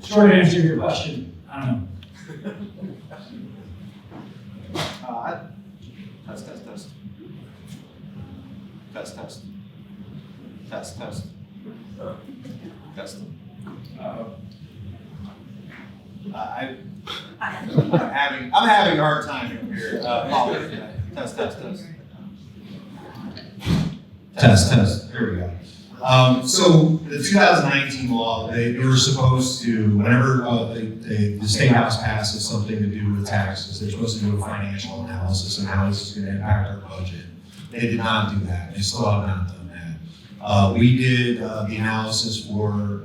Short answer to your question, I don't know. Test. I'm having a hard time here. Test. There we go. So the 2019 law, they were supposed to, whenever the State House passes something to do with taxes, they're supposed to do a financial analysis and how this is going to impact our budget. They did not do that. They still have not done that. We did the analysis for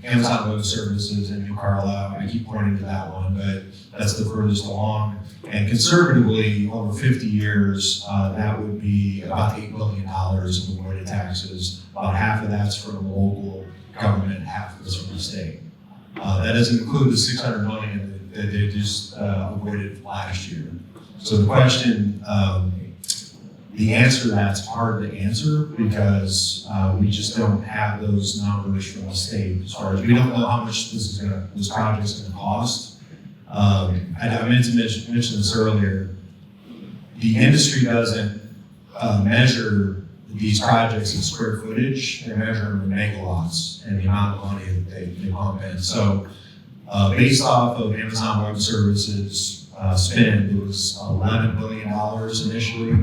Amazon Web Services in New Carlisle. I keep pointing to that one, but that's the furthest along. And conservatively, over 50 years, that would be about $8 billion of avoided taxes. About half of that's from the local government, half of it's from the state. That doesn't include the $600 million that they just avoided last year. So the question, the answer to that's hard to answer because we just don't have those numbers from the state. As far as we don't know how much this project's going to cost. I meant to mention this earlier. The industry doesn't measure these projects in square footage. They measure them in megawatts and the amount of money that they pump in. So based off of Amazon Web Services spend, it was $11 billion initially.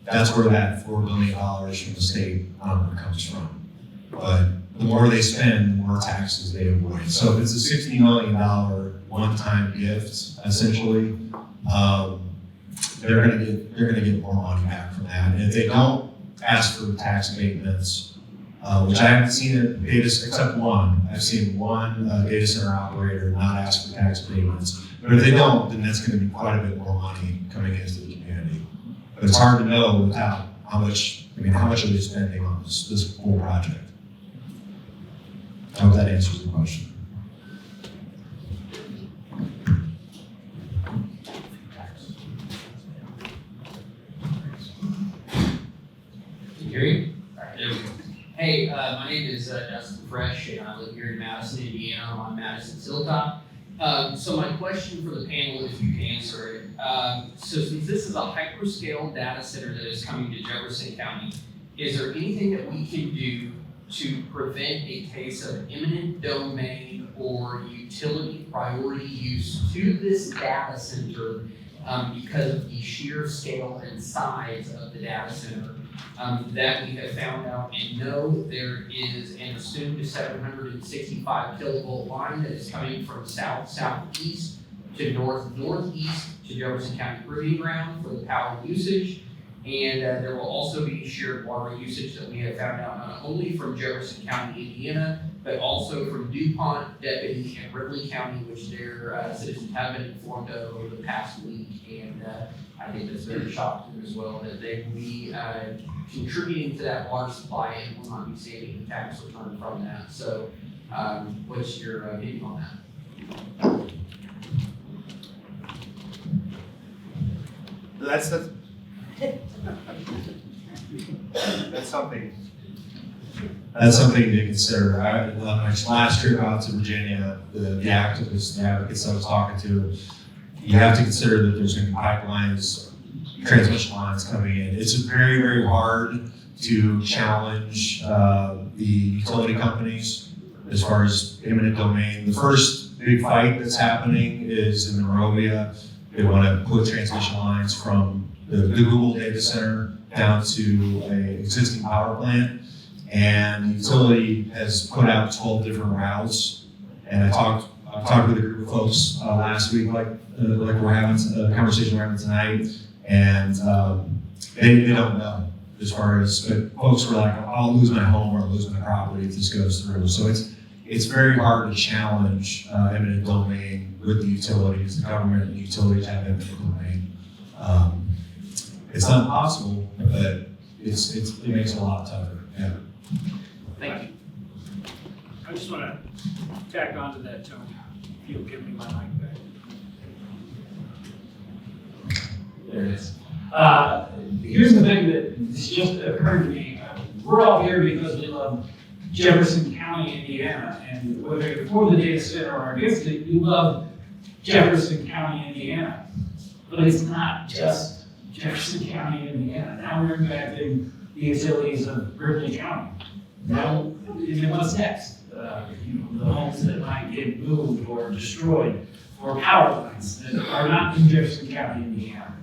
that's where that $4 billion from the state number comes from. But the more they spend, the more taxes they avoid. So if it's a $60 million one-time gift, essentially, they're gonna get more money back from that. And if they don't ask for tax abatements, which I haven't seen it, except one. I've seen one data center operator not ask for tax abatements. But if they don't, then that's going to be quite a bit more money coming into the community. But it's hard to know without how much are they spending on this whole project? I hope that answers the question. Gary? There we go. Hey, my name is Justin Fresh, and I live here in Madison, Indiana. I'm on Madison's Hilltop. So my question for the panel, if you can answer it. So since this is a hyperscale data center that is coming to Jefferson County, is there anything that we can do to prevent a case of eminent domain or utility priority use to this data center because of the sheer scale and size of the data center that we have found out and know there is an assumed 765 kilovolt line that is coming from southeast to northeast to Jefferson County Proving Ground for the power usage. And there will also be shared water usage that we have found out not only from Jefferson County, Indiana, but also from DuPont, Deputy, and Ridley County, which their citizens have been informed of over the past week. And I think that's very shocking as well, that they will be contributing to that water supply and will not be saving the tax return from that. So what's your opinion on that? That's something. That's something to consider. My last trip out to Virginia, the activists, the advocates I was talking to, you have to consider that there's going to be pipelines, transmission lines coming in. It's very, very hard to challenge the utility companies as far as eminent domain. The first big fight that's happening is in Monrovia. They want to put transmission lines from the Google data center down to an existing power plant. And the utility has put out 12 different routes. And I talked with a group of folks last week, like we're having a conversation we're having tonight, and they don't know as far as, but folks were like, I'll lose my home or I'll lose my property if this goes through. So it's very hard to challenge eminent domain with the utilities. The government and the utilities have eminent domain. It's not possible, but it makes it a lot tougher. Yeah. Thank you. I just want to tack on to that, Tony, if you'll give me my mic back. There it is. Here's the thing that just occurred to me. We're all here because we love Jefferson County, Indiana, and whether you're for the data center or against it, you love Jefferson County, Indiana. But it's not just Jefferson County, Indiana. Now we're impacting the utilities of Ridley County. Now, and then what's next? The homes that might get moved or destroyed, or power lines that are not in Jefferson County, Indiana.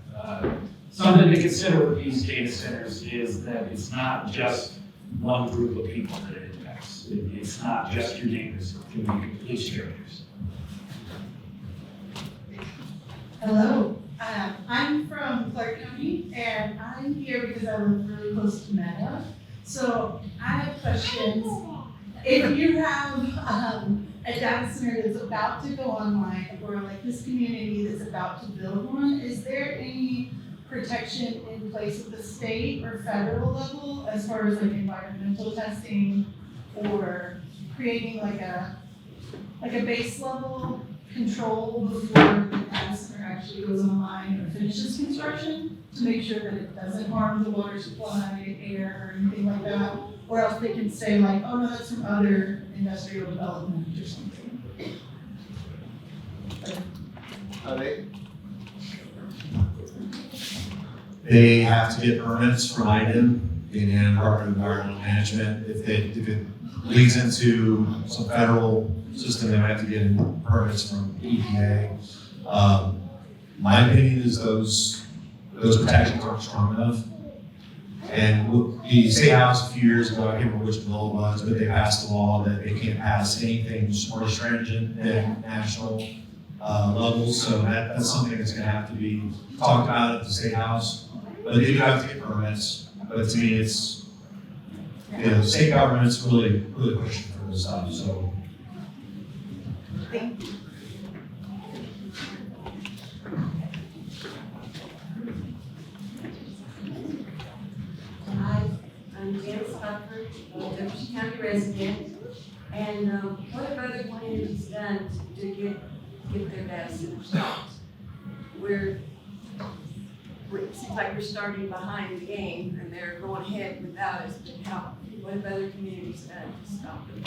Something to consider with these data centers is that it's not just one group of people that it impacts. It's not just your neighbors, it can be complete strangers. Hello, I'm from Clark County, and I'm here because I live really close to Meta. So I have questions. If you have a data center that's about to go online, or like this community that's about to build one, is there any protection in place at the state or federal level as far as like environmental testing or creating like a base level control before the data center actually goes online or finishes construction to make sure that it doesn't harm the water supply, air, or anything like that? Or else they can say like, oh no, that's from other industrial development or something. They have to get permits from IDEM, the Indiana Department of Environmental Management. If it leads into some federal system, they might have to get permits from EPA. My opinion is those protections aren't strong enough. And the State House a few years ago, I can't remember which bill it was, but they passed a law that they can't pass anything more stringent than national levels. So that's something that's going to have to be talked about at the State House. But they do have to get permits. But to me, it's, the state government's really pushing for this stuff. So. Hi, I'm Janice Hufford, a Jefferson County resident, and what have other communities done to get their data centers built? It seems like we're starting behind the game, and they're going ahead without us, but what have other communities done to stop them?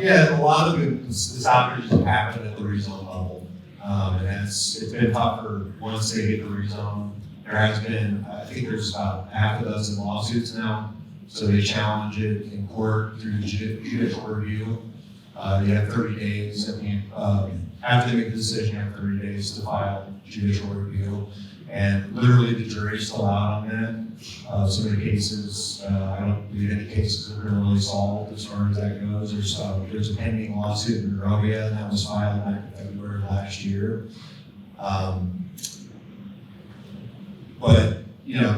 Yeah, a lot of this outage has happened at the rezone level, and it's been tougher once they get the rezone. There has been, I think there's about half a dozen lawsuits now, so they challenge it in court through judicial review. You have 30 days. After they make the decision, you have 30 days to file judicial review, and literally the jury's still out on that. Some of the cases, I don't believe any cases have been really solved as far as that goes. There's a pending lawsuit in Monrovia, and that was filed back in February of last year. But,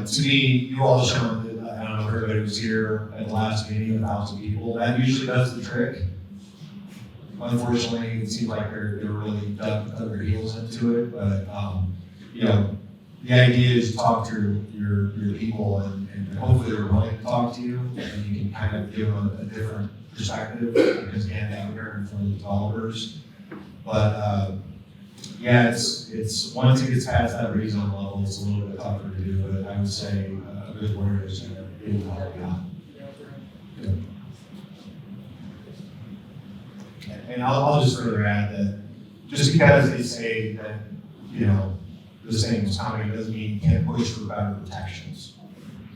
to me, you all shown that, I don't know if everybody was here at the last meeting, 1,000 people, that usually does the trick. Unfortunately, it seems like they're really dug their heels into it, but, the idea is to talk to your people and hopefully they're willing to talk to you and you can kind of give them a different perspective because again, they were hearing from the developers. But, yeah, it's once it gets past that rezone level, it's a little bit tougher to do, but I would say a good lawyer is going to be able to help you out. Yeah. And I'll just further add that just because they say that, this thing is coming doesn't mean you can't push for better protections,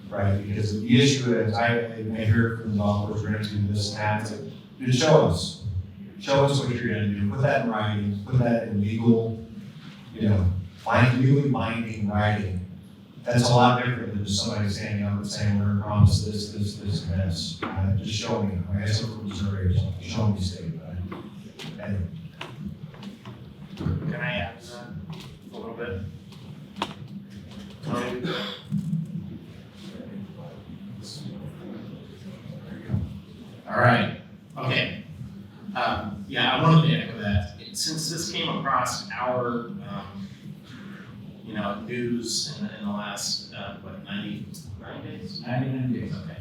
right? Because the issue is, I hear from developers, we're going to do this and that, just show us what you're going to do, put that in writing, put that in legal, legally binding writing. That's a lot different than just somebody standing up and saying, we're going to promise this, and this. Just show me. I guess I'm from Missouri or something. Show me state. Anyway. Can I add to that a little bit? All right. Okay. I wanted to echo that. Since this came across our, news in the last, 99 days? 99 days. Okay.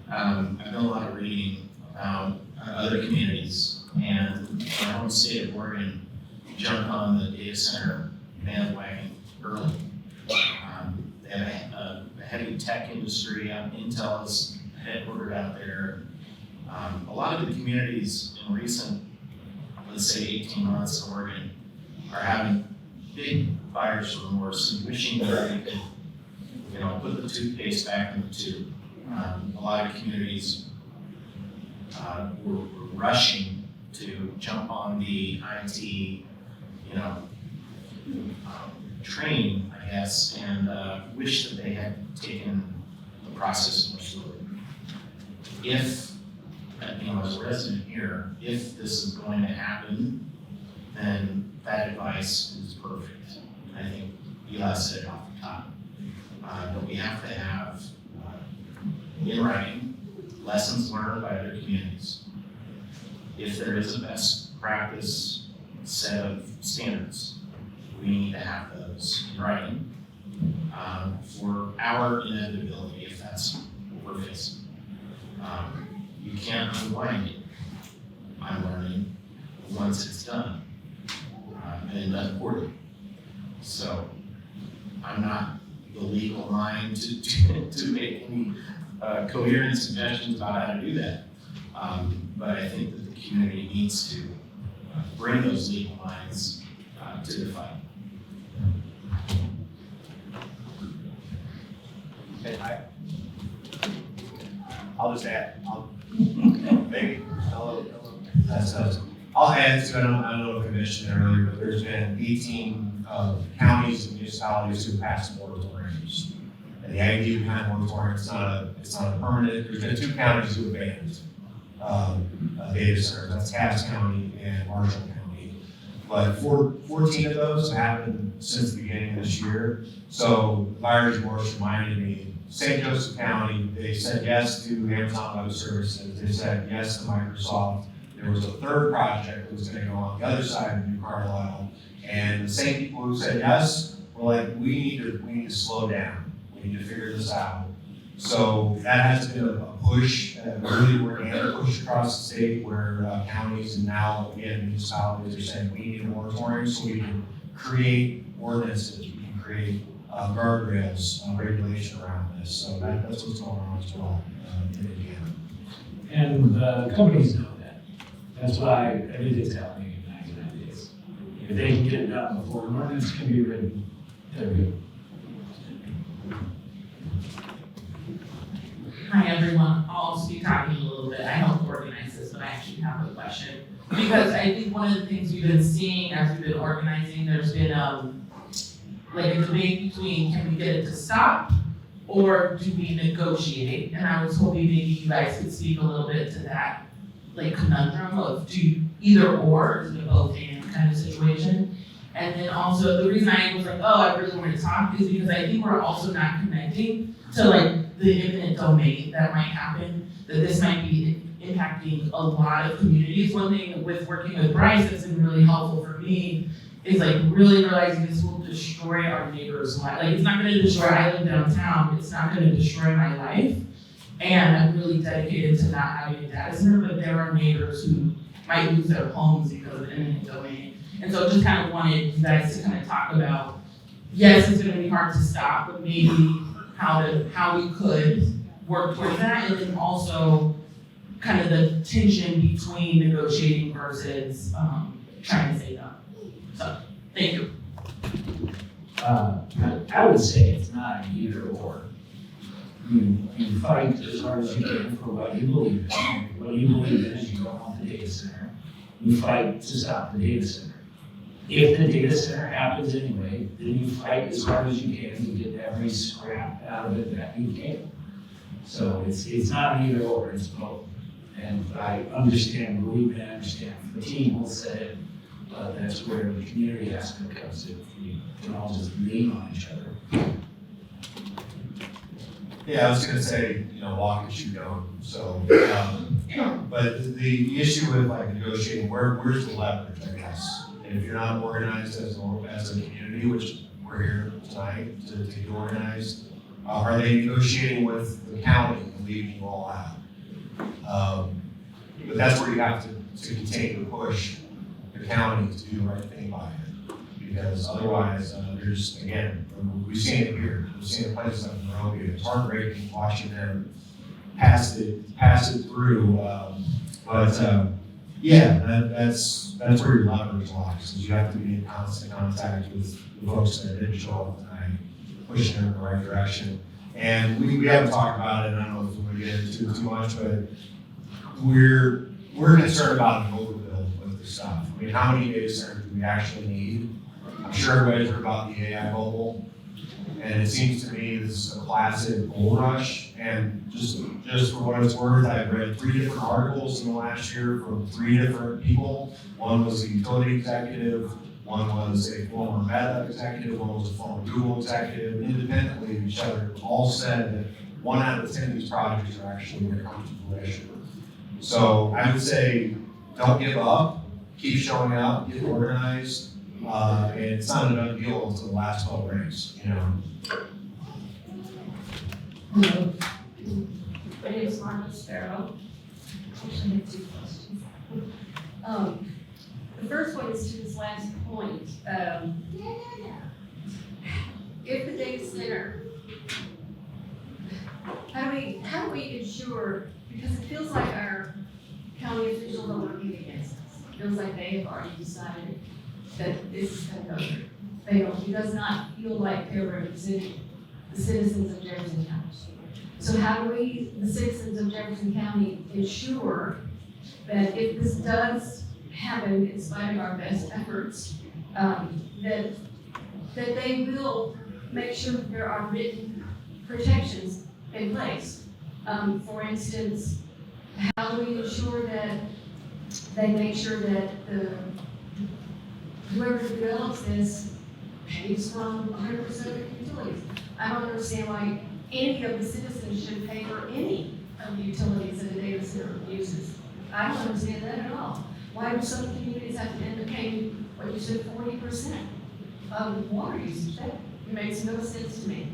I've done a lot of reading about other communities, and my own state of Oregon jumped on the data center bandwagon early. They have a heavy tech industry. Intel is headquartered out there. A lot of the communities in recent, let's say 18 months in Oregon, are having big buyer's remorse and wishing that they could, put the toothpaste back in the tube. A lot of communities were rushing to jump on the IT, train, I guess, and wish that they had taken the process more slowly. If, as a resident here, if this is going to happen, then that advice is perfect. I think Eli said it off the top. But we have to have in writing lessons learned by other communities. If there is a best practice set of standards, we need to have those in writing for our inevitability, if that's what we're facing. You can't unwind it. I'm learning once it's done and done poorly. So I'm not the legal mind to make any coherent suggestions about how to do that. But I think that the community needs to bring those legal minds to the fight. Okay, I'll just add, maybe, hello. I'll add to, I don't know if I mentioned it earlier, but there's been 18 counties and municipalities who passed moratoriums. And the idea behind moratorium, it's not a permanent, there's been 2 counties who have banned data centers, that's Cass County and Marshall County. But 14 of those have happened since the beginning of this year. So the buyer's remorse reminded me, St. Joseph County, they said yes to Amazon Web Services, they said yes to Microsoft. There was a 3rd project that was gonna go on the other side of New Carlisle. And the same people who said yes were like, we need to slow down. We need to figure this out. So that has been a push, really organic push across the state where counties and now again municipalities are saying we need a moratorium so we can create ordinances, we can create guardrails, regulation around this. So that's what's going on as well in Indiana. And the companies know that. That's why everything's happening in 99 days. If they can get it done before an ordinance can be written, they're good. Hi everyone, I'll also be talking a little bit, I helped organize this, but I actually have a question. Because I think one of the things we've been seeing as we've been organizing, there's been like a debate between can we get it to stop or do we negotiate? And I was hoping maybe you guys could speak a little bit to that like conundrum of do you either or, is it a both and kind of situation? And then also the reason I was like, oh, I really want to talk is because I think we're also not connecting to like the eminent domain that might happen, that this might be impacting a lot of communities. One thing with working with Bryce that's been really helpful for me is like really realizing this will destroy our neighbors' life. Like it's not gonna destroy, I live downtown, it's not gonna destroy my life. And I'm really dedicated to not having a data center, but there are neighbors who might lose their homes because of eminent domain. And so just kind of wanted you guys to kind of talk about, yes, it's gonna be hard to stop, but maybe how we could work towards that, and then also kind of the tension between negotiating versus trying to save them. So, thank you. I would say it's not an either or. You fight as hard as you can for what you believe in. What you believe in is you don't want the data center. You fight to stop the data center. If the data center happens anyway, then you fight as hard as you can to get every scrap out of it that you can. So it's not an either or, it's both. And I understand, believe me, I understand fatigue will set in, but that's where the community aspect comes in. We can all just lean on each other. Yeah, I was gonna say, walk and chew gum. So, but the issue with like negotiating, where's the leverage, I guess? And if you're not organized as a community, which we're here tonight to get organized, are they negotiating with the county and leaving you all out? But that's where you have to continue to push the county to do the right thing by it. Because otherwise, there's, again, we've seen it here, we've seen it places like Monrovia, it's heartbreaking watching them pass it through. Yeah, that's where your leverage lies, is you have to be in constant contact with the folks that didn't show up tonight, pushing them in the right direction. And we haven't talked about it, and I don't know if we're gonna get into it too much, but we're concerned about an overbuild with this stuff. I mean, how many data centers do we actually need? I'm sure everybody's heard about the AI bubble, and it seems to me this is a classic gold rush. And just for what it's worth, I've read 3 different articles in the last year from 3 different people. One was a utility executive, one was a former Meta executive, one was a former Google executive, independently of each other, all said that 1 out of 10 of these projects are actually going to come to fruition. So I would say, don't give up, keep showing up, get organized, and it's not a done deal until the last 12 rings, Hello. My name is Martha Sparrow. Actually, I have 2 questions. The first one is to this last point. If the data center, how do we ensure, because it feels like our county officials are working against us. It feels like they have already decided that this is going to go through. It does not feel like they're representing the citizens of Jefferson County. So how do we, the citizens of Jefferson County, ensure that if this does happen in spite of our best efforts, that they will make sure that there are written protections in place. For instance, how do we ensure that they make sure that whoever develops this pays from 100% of the utilities? I don't understand why any of the citizens should pay for any of the utilities that a data center uses. I don't understand that at all. Why do some communities have to end up paying, what you said, 40% of water usage? That makes no sense to me.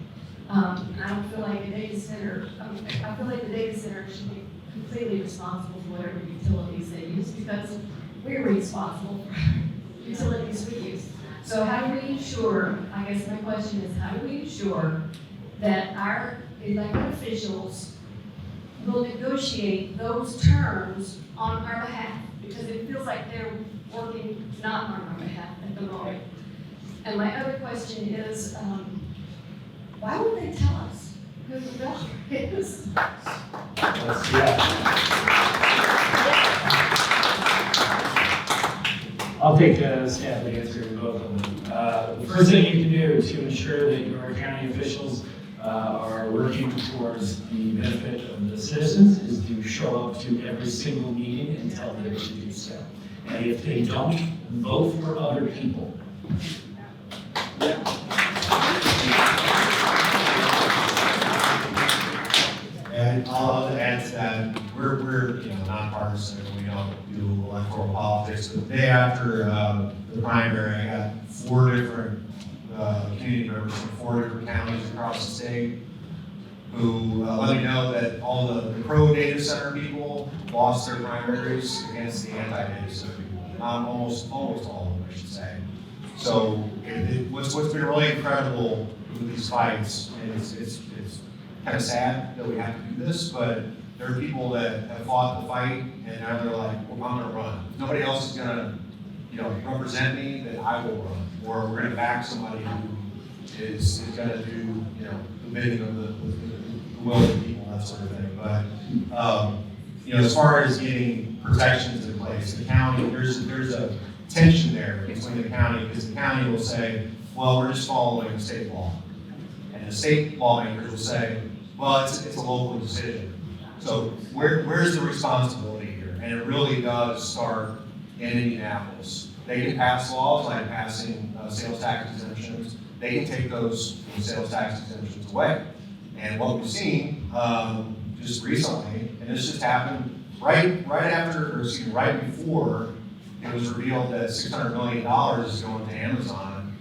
I don't feel like a data center, I feel like the data center should be completely responsible for whatever utilities they use, because we're responsible for utilities we use. So how do we ensure, I guess my question is, how do we ensure that our elected officials will negotiate those terms on our behalf? Because it feels like they're working not on our behalf at the moment. And my other question is, why would they tell us who the developer is? I'll take a stab at answering both of them. The first thing you can do to ensure that your county officials are working towards the benefit of the citizens is to show up to every single meeting and tell them to do so. And if they don't, vote for other people. And I'll add to that, we're nonpartisan, we don't do electoral politics. The day after the primary, I got 4 different community members from 4 different counties across the state who let me know that all the pro-data center people lost their primaries against the anti-data center people. Almost all of them, I should say. So what's been really incredible with these fights, and it's kind of sad that we have to do this, but there are people that have fought the fight and now they're like, well, I'm gonna run. If nobody else is gonna, represent me, then I will run. Or we're gonna back somebody who is gonna do, the bidding of the will of the people, that sort of thing. But, as far as getting protections in place, the county, there's a tension there between the county, because the county will say, well, we're just following state law. And the state lawmakers will say, well, it's a local decision. So where's the responsibility here? And it really does start in Indianapolis. They can pass laws like passing sales tax exemptions. They can take those sales tax exemptions away. And what we've seen just recently, and this just happened right before it was revealed that $600 million is going to Amazon.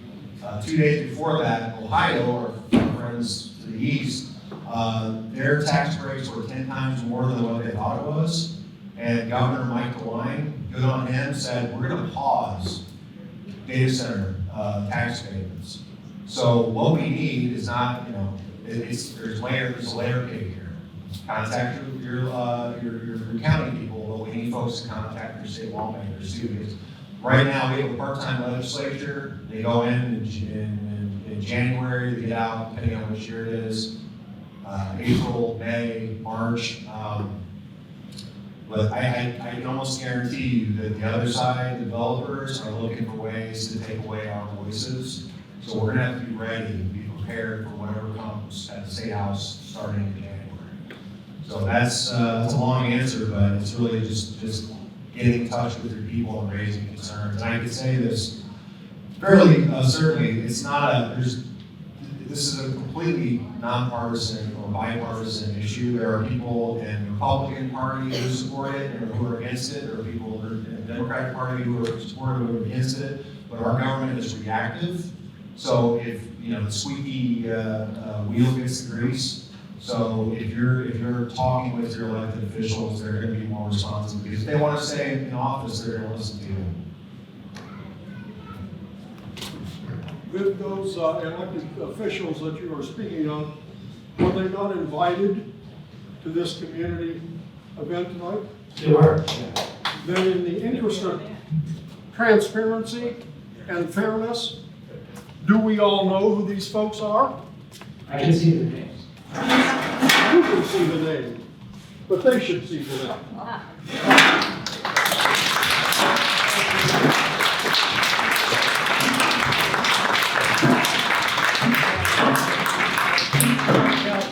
2 days before that, Ohio, our friends to the east, their tax breaks were 10 times more than what they thought it was. And Governor Mike DeWine, good on him, said, we're going to pause data center tax payments. So what we need is not, there's a layer cake here. Contact your county people, but we need folks to contact your state lawmakers too. Because right now we have a part-time legislature. They go in January, they get out, depending on which year it is, April, May, March. But I can almost guarantee you that the other side, the developers, are looking for ways to take away our voices. So we're gonna have to be ready and be prepared for whatever comes at the State House starting in January. So that's a long answer, but it's really just getting in touch with your people and raising concerns. And I can say this fairly certainly, it's not this is a completely nonpartisan or bipartisan issue. There are people in the Republican Party who support it and who are against it. There are people in the Democratic Party who are supportive or against it. But our government is reactive. So if the squeaky wheel gets the grease. So if you're talking with your elected officials, they're going to be more responsive, because if they want to stay in office, they're going to listen to you. With those elected officials that you are speaking of, were they not invited to this community event tonight? They were. Then in the interest of transparency and fairness, do we all know who these folks are? I can see the names. You can see the name, but they should see the name. Now,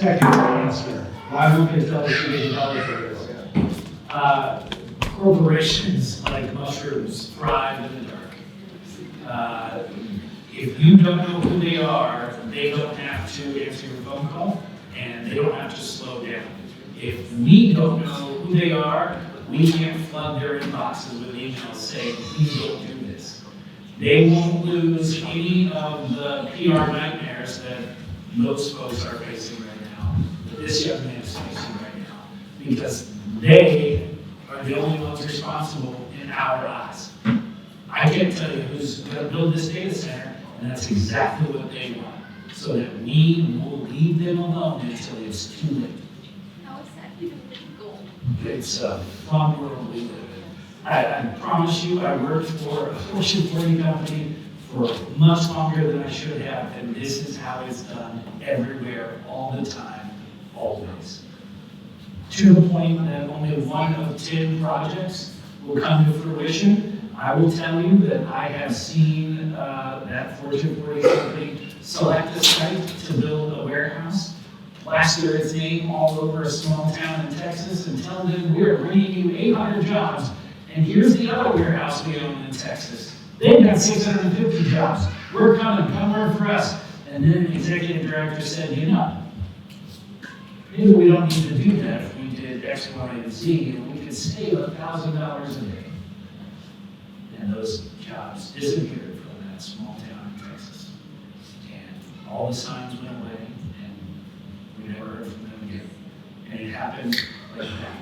Second answer, why won't they tell us who the developer is? Corporations like mushrooms thrive in the dark. If you don't know who they are, they don't have to answer your phone call, and they don't have to slow down. If we don't know who they are, we can't flood their inboxes with emails saying, please don't do this. They won't lose any of the PR nightmares that most folks are facing right now, that this young man is facing right now, because they are the only ones responsible in our eyes. I can't tell you who's going to build this data center, and that's exactly what they want, so that we will leave them alone until it's too late. How is that even legal? It's a fun world we live in. I promise you, I worked for a Fortune 40 company for much longer than I should have, and this is how it's done everywhere, all the time, always. To the point that only 1 of 10 projects will come to fruition. I will tell you that I have seen that Fortune 40 company select a site to build a warehouse, plaster its name all over a small town in Texas, and tell them we're bringing you 800 jobs, and here's the other warehouse we own in Texas. They've got 650 jobs. We're coming, come work for us. And then the executive director said, you know, maybe we don't need to do that if we did X, Y, and Z, and we could save $1,000 a day. And those jobs disappeared from that small town in Texas. And all the signs went away, and we never heard from them again. And it happened like that.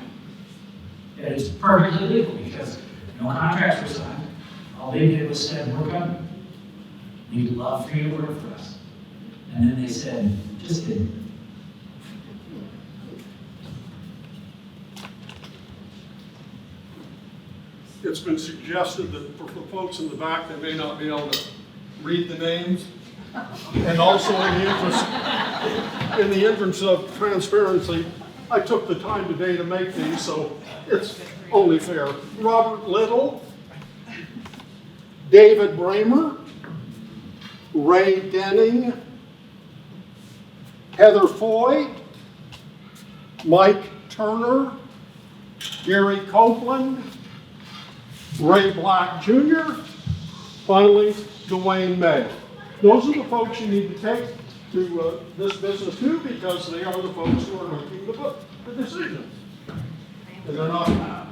And it's perfectly legal because no contracts were signed. All they did was said, we're coming. We'd love for you to work for us. And then they said, just kidding. It's been suggested that for the folks in the back, they may not be able to read the names. And also in the interest of transparency, I took the time today to make these, so it's only fair. Robert Little, David Bramer, Ray Denning, Heather Foy, Mike Turner, Gary Copeland, Ray Black Jr., finally, Dwayne May. Those are the folks you need to take to this business too, because they are the folks who are making the decisions. And they're not.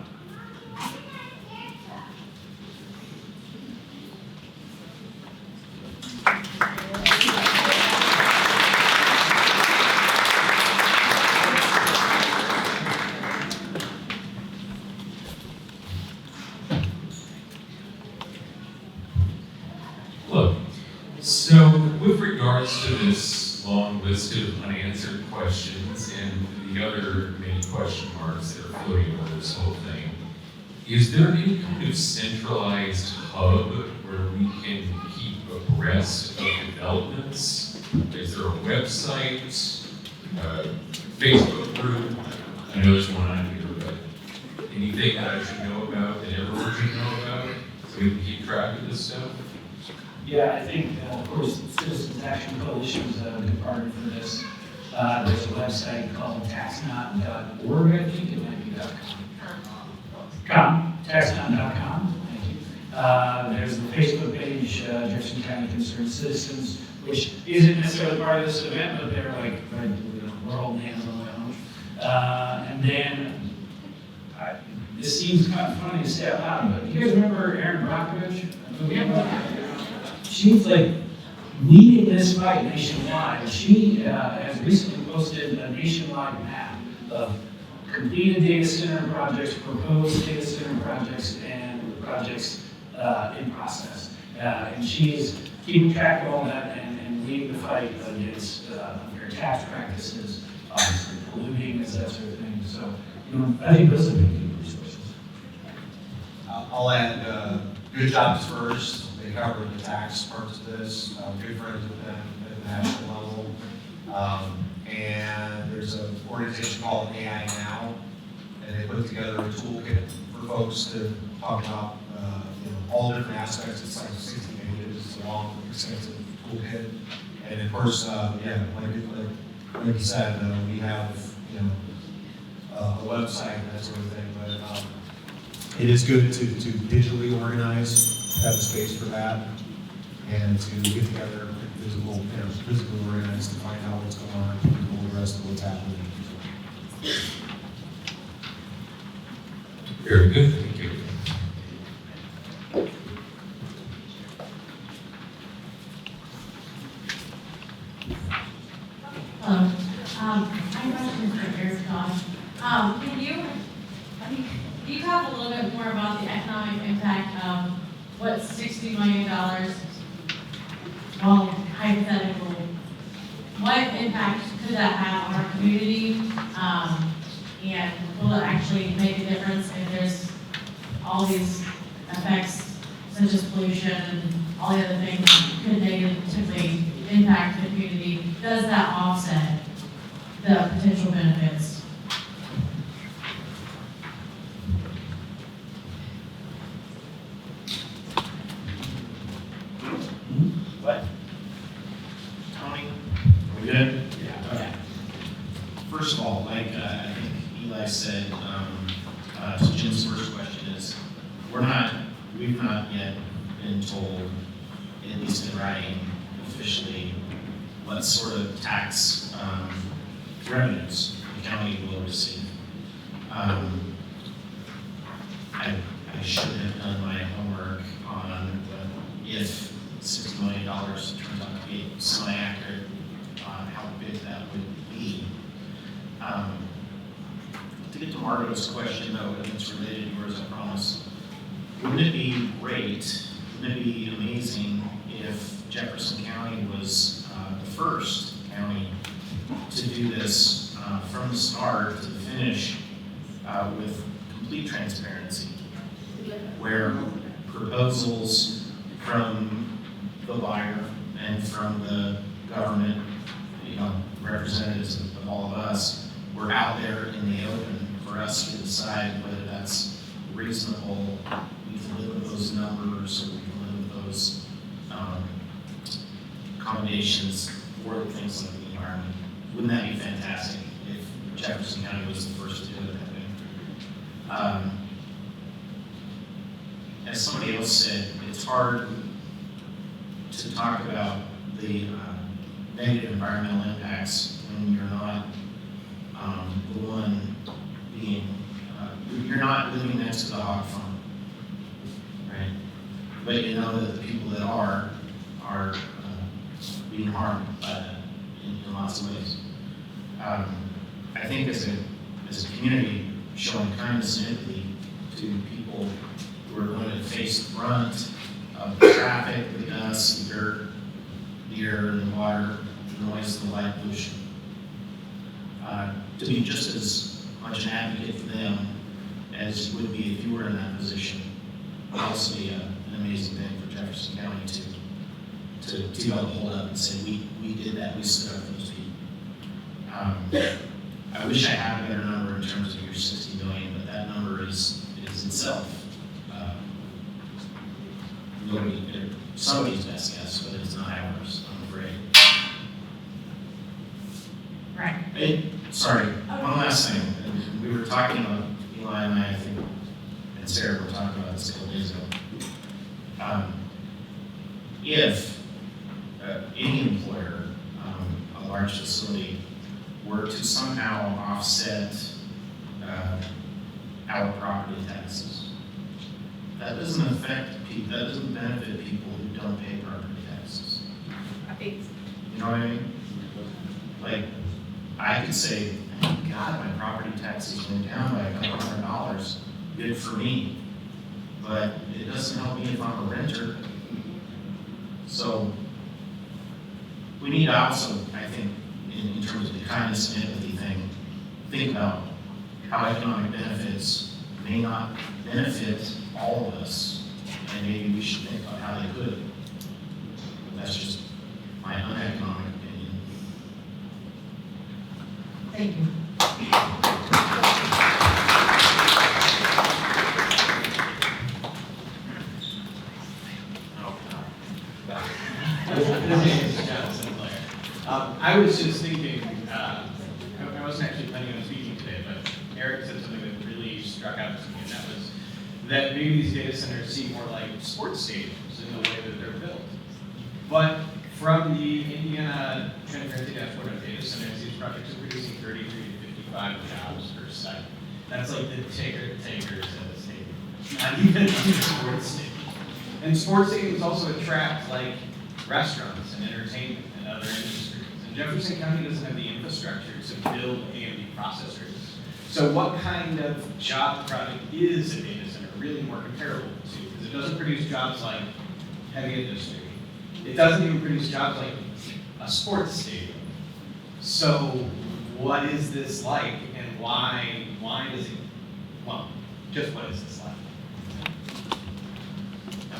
So with regards to this long list of unanswered questions and the other many question marks that are floating over this whole thing, is there any kind of centralized hub where we can keep abreast of developments? Is there a website, Facebook group? I know there's one on here, but anything that I should know about that everyone should know about so we can keep track of this stuff? Yeah, I think, of course, Citizens Action Coalition is a big partner for this. There's a website called taxnot.org, I think it might be .com. Taxnot.com, thank you. There's the Facebook page, Jefferson County Concerned Citizens, which isn't necessarily part of this event, but they're like, right, we're holding hands on that one. And then, this seems kind of funny to say out loud, but you guys remember Erin Brockovich? She's like leading this fight nationwide. She has recently posted a nationwide map of completed data center projects, proposed data center projects, and projects in process. And she's keeping track of all that and leading the fight against unfair tax practices, obviously polluting, that sort of thing. So, you know, I think those are big resources. I'll add Good Jobs First. They cover the tax parts of this. Good friends with them at the national level. And there's an organization called AI Now, and they put together a toolkit for folks to talk about all different aspects. It's like 60 pages, it's a long, extensive toolkit. And of course, like like you said, we have, you know, a website and that sort of thing, but it is good to digitally organize, have a space for that, and to get together physically organized to find out what's going on, people abreast of what's happening. Very good, thank you. Hello. My question is for Eric Dodd. Can you talk a little bit more about the economic impact of what $60 million, well, hypothetical, what impact could that have on our community? And will it actually make a difference if there's all these effects such as pollution and all the other things could negatively impact the community? Does that offset the potential benefits? What? Tony? We good? Yeah. Okay. First of all, like I think Eli said, to Jim's first question is, we've not yet been told, at least in writing, officially, what sort of tax revenues the county will receive. I should have done my homework on if $60 million turns out to be semi-accurate on how big that would be. To get to Margot's question though, and it's related to yours, I promise, wouldn't it be great, wouldn't it be amazing if Jefferson County was the first county to do this from the start to the finish with complete transparency, where proposals from the buyer and from the government, representatives of all of us, were out there in the open for us to decide whether that's reasonable, we can live with those numbers, or we can live with those accommodations for things like the environment. Wouldn't that be fantastic if Jefferson County was the first to do it that way? As somebody else said, it's hard to talk about the negative environmental impacts when you're not the one being, you're not living next to the hog farm, right? But you know that the people that are being harmed by that in lots of ways. I think as a community, showing kindness and empathy to people who are going to face the brunt of the traffic, the dust, the dirt, the air, and the water, the noise, the light pollution. To be just as much an advocate for them as you would be if you were in that position would also be an amazing thing for Jefferson County to be able to hold up and say, we did that, we stood up for those people. I wish I had a better number in terms of your 60 million, but that number is itself somebody's best guess, but it's not ours, I'm afraid. Right. Sorry, one last thing. And we were talking about, Eli and I think, and Sarah were talking about this a couple days ago. If any employer, a large facility, were to somehow offset our property taxes, that doesn't benefit people who don't pay property taxes. Right. You know what I mean? Like, I could say, God, my property taxes went down by a couple $100, good for me. But it doesn't help me if I'm a renter. So we need to also, I think, in terms of the kindness and empathy thing, think about how economic benefits may not benefit all of us, and maybe we should think about how they could. That's just my uneconomic opinion. Thank you. I was just thinking, struck out to me, and that was that maybe these data centers seem more like sports stadiums in the way that they're built. But from the Indiana Transparency Dashboard on Data Centers, these projects are producing 33 to 55 jobs per site. That's like the takers at a stadium, not even a sports stadium. And sports stadiums also attract like restaurants and entertainment and other industries. And Jefferson County doesn't have the infrastructure to build AMD processors. So what kind of job product is a data center really more comparable to? Because it doesn't produce jobs like heavy industry. It doesn't even produce jobs like a sports stadium. So what is this like, and why does it, well, just what is this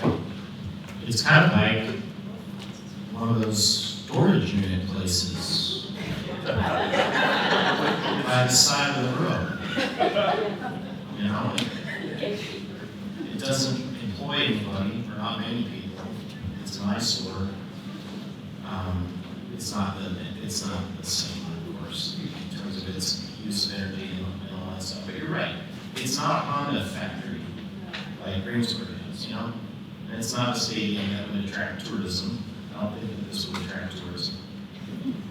like? It's kind of like one of those storage unit places by the side of the road. You know, it doesn't employ anybody, or not many people. It's an eyesore. It's not the same, of course, in terms of its use of energy and all that stuff. But you're right. It's not a Honda factory like Greensburg is, you know? And it's not a stadium that would attract tourism. I don't think that this would attract tourism.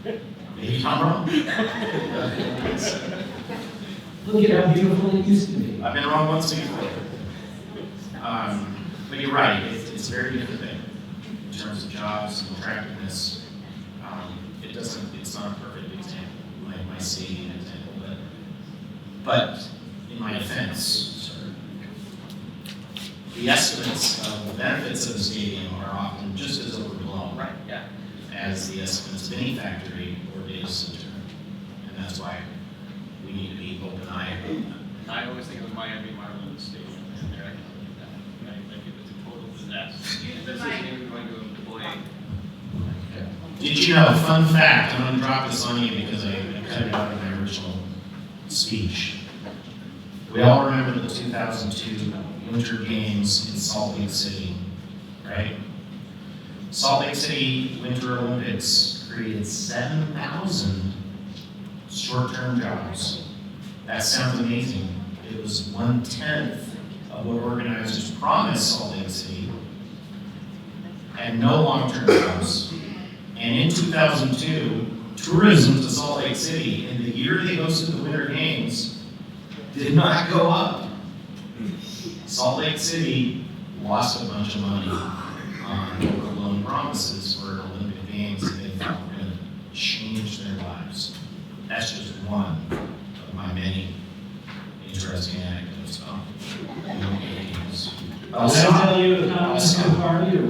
Maybe I'm wrong. Look at how beautiful it used to be. I've been wrong once before. But you're right, it's a very different thing in terms of jobs and attractiveness. It's not a perfect example, like my stadium example, but in my defense, the estimates of the benefits of the stadium are often just as overblown as the estimates of any factory or data center. And that's why we need to be open-eyed about that. I always think of Miami Marlins Stadium, and there I can look at that. I think it was a total disaster. This isn't even going to employ. Did you know, fun fact, I'm going to drop this on you because I cut it out of my original speech. We all remember the 2002 Winter Games in Salt Lake City, right? Salt Lake City Winter Olympics created 7,000 short-term jobs. That sounds amazing. It was 1/10 of what organizers promised Salt Lake City, and no long-term jobs. And in 2002, tourism to Salt Lake City in the year they hosted the Winter Games did not go up. Salt Lake City lost a bunch of money on overblown promises for Olympic Games that they thought were going to change their lives. That's just one of my many interesting anecdotes about Olympic Games. Did I tell you it's not a good party or?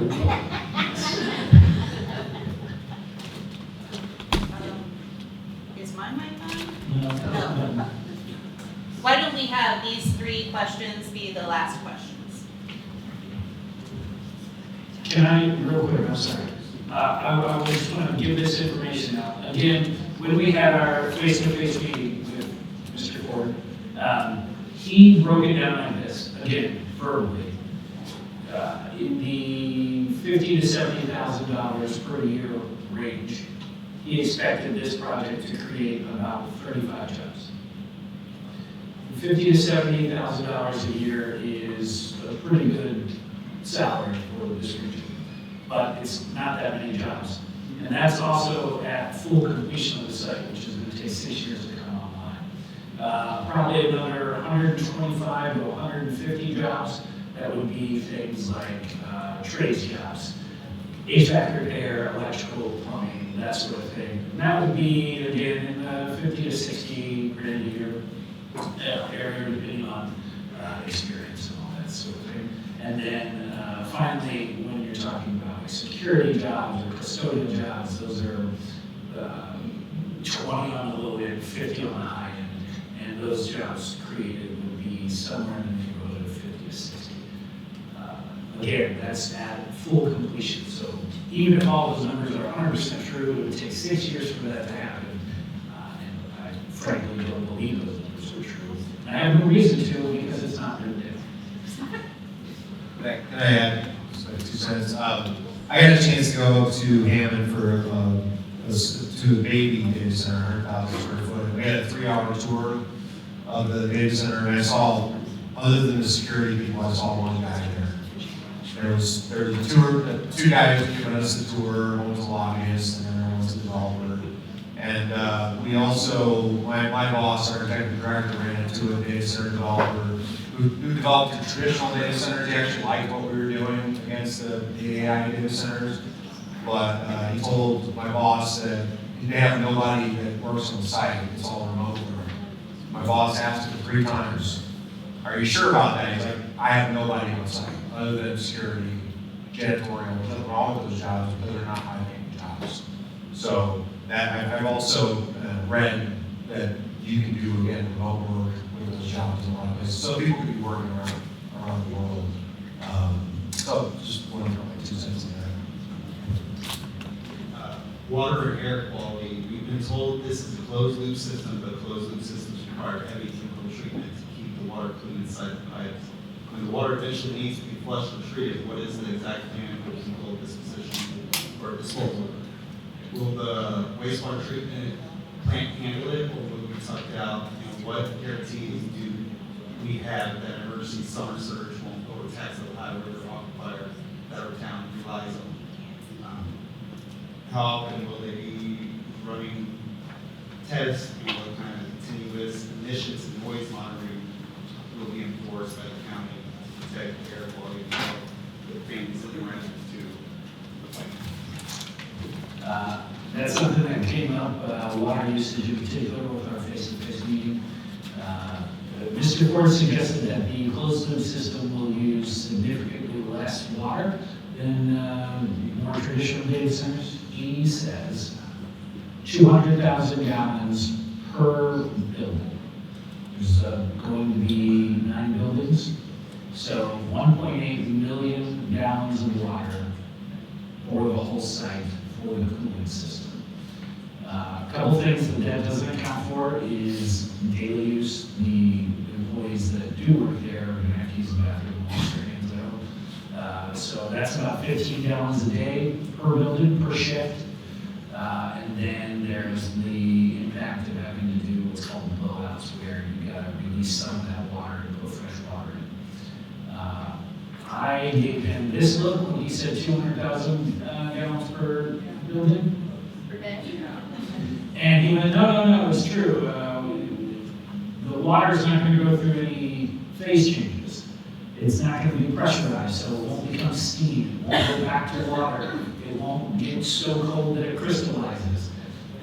Is my mic on? No. Why don't we have these 3 questions be the last questions? Can I, real quick, I'm sorry. I just want to give this information out. Again, when we had our face-to-face meeting with Mr. Ford, he broke it down like this, again, verbally. In the $50,000 to $70,000 per year range, he expected this project to create about 35 jobs. $50,000 to $70,000 a year is a pretty good salary for this region, but it's not that many jobs. And that's also at full completion of the site, which is going to take 6 years to come online. Probably another 125 to 150 jobs. That would be things like trades jobs, HVAC repair, electrical, plumbing, that sort of thing. And that would be, again, in the 50 to 60 grand a year area, depending on experience and all that sort of thing. And then finally, when you're talking about like security jobs or custodial jobs, those are 20 on the low end, 50 on the high end. And those jobs created would be somewhere in the neighborhood of 50 to 60. Again, that's at full completion. So even if all those numbers are 100% true, it would take 6 years for that to happen. And I frankly don't believe those numbers are true. And I have no reason to because it's not written down. Can I add 2 cents? I got a chance to go to Hammond for to the baby data center, 100,000 square foot. We had a 3-hour tour of the data center, and I saw other than the security people, I saw one guy there. There was two guys giving us a tour. One was a lobbyist, and then one was a developer. And we also, my boss, our executive director, ran into a data center developer who developed a traditional data center. He actually liked what we were doing against the AI data centers. But he told my boss that they have nobody that works on the site. It's all remote work. My boss asked him 3 times, "Are you sure about that?" He's like, "I have nobody on site other than security, janitorial. There's nothing wrong with those jobs, but they're not high-paying jobs." So that I've also read that you can do again remote work with those jobs in a lot of places. So people could be working around the world. So just wanted to put my 2 cents in there. Water and air quality, we've been told this is a closed loop system, but closed loop systems require heavy chemical treatment to keep the water clean inside the pipes. When the water eventually needs to be flushed or treated, what is the exact plan for chemical disposition or disposal? Will the wastewater treatment plant handle it, or will it be sucked out? And what guarantees do we have that emergency summer surge won't overtax the high river aquifer that our town relies on? How often will they be running tests, and what kind of continuous emissions and noise monitoring will be enforced by the county to protect air quality and health of families and residents too? That's something that came up, water usage in particular with our face-to-face meeting. Mr. Ford suggested that the closed loop system will use significantly less water than more traditional data centers. He says 200,000 gallons per building. There's going to be 9 buildings, so 1.8 million gallons of water for the whole site for the cooling system. A couple things that doesn't account for is daily use. The employees that do work there are going to have to use the bathroom, wash their hands out. So that's about 15 gallons a day per building, per shift. And then there's the impact of having to do what's called blowouts, where you got to release some of that water and put fresh water in. I gave him this look when he said 200,000 gallons per building. And he went, no, it's true. The water's not going to go through any phase changes. It's not going to be pressurized, so it won't become steam. It won't go back to water. It won't get so cold that it crystallizes.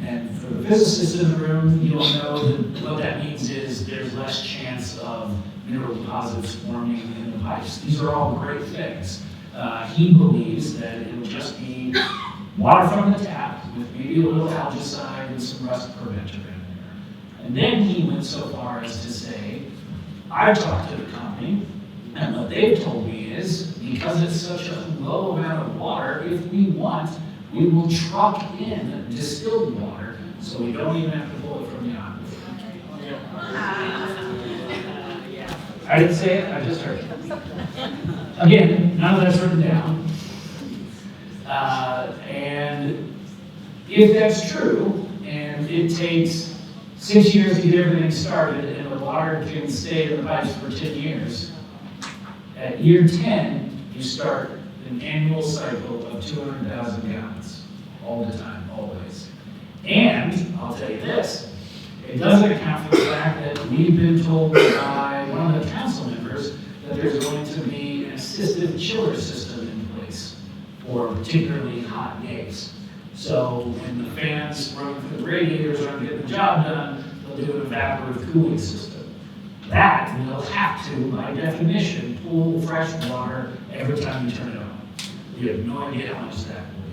And for the physicists in the room, you'll know that what that means is there's less chance of mineral deposits forming in the pipes. These are all great things. He believes that it will just be water from the tap with maybe a little algicide and some rust preventer in there. And then he went so far as to say, I've talked to the company, and what they've told me is, because it's such a low amount of water, if we want, we will truck in distilled water, so we don't even have to pull it from the aquifer. I didn't say it, I just heard it. Again, none of that's written down. And if that's true, and it takes 6 years to get everything started, and the water can stay in the pipes for 10 years, at year 10, you start an annual cycle of 200,000 gallons, all the time, always. And, I'll tell you this, it doesn't account for the fact that we've been told by one of the council members that there's going to be an assisted chiller system in place for particularly hot days. So when the fans running through the radiators aren't getting the job done, they'll do an evaporative cooling system. That will have to, by definition, pull fresh water every time you turn it on. You have no idea how much that will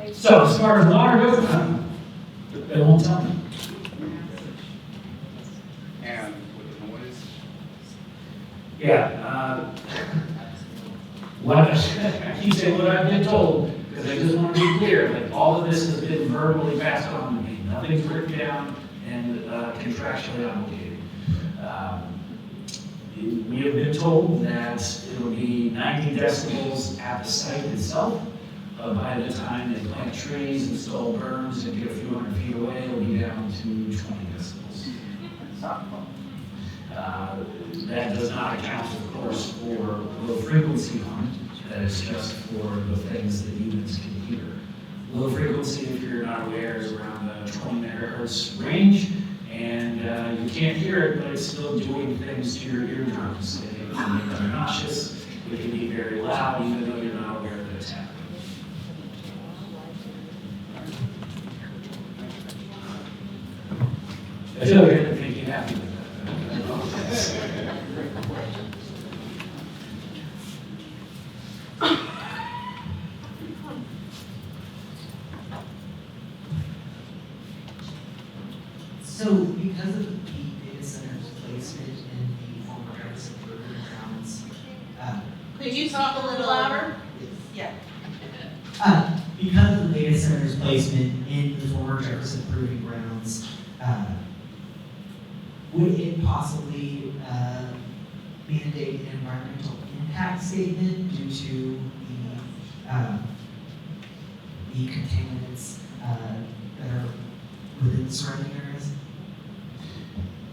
be. So as far as water goes, they won't tell me. And with the noise? Yeah. I keep saying what I've been told, because I just want to be clear, like all of this has been verbally passed on to me. Nothing's written down and contractually obligated. We have been told that it will be 90 decibels at the site itself. By the time they plant trees, install berms, and get a few hundred feet away, it'll be down to 20 decibels. That does not account, of course, for low frequency hunt. That is just for the things that humans can hear. Low frequency, if you're not aware, is around the 20 megahertz range, and you can't hear it, but it's still doing things to your eardrums. It can be obnoxious, it can be very loud, even though you're not aware that it's happening. I feel like I didn't make you happy with that. So because of the data center's placement in the former Jefferson Proving Grounds, Could you talk a little louder? Yeah. Because of the data center's placement in the former Jefferson Proving Grounds, would it possibly mandate an environmental impact statement due to the contaminants that are within the surrounding areas?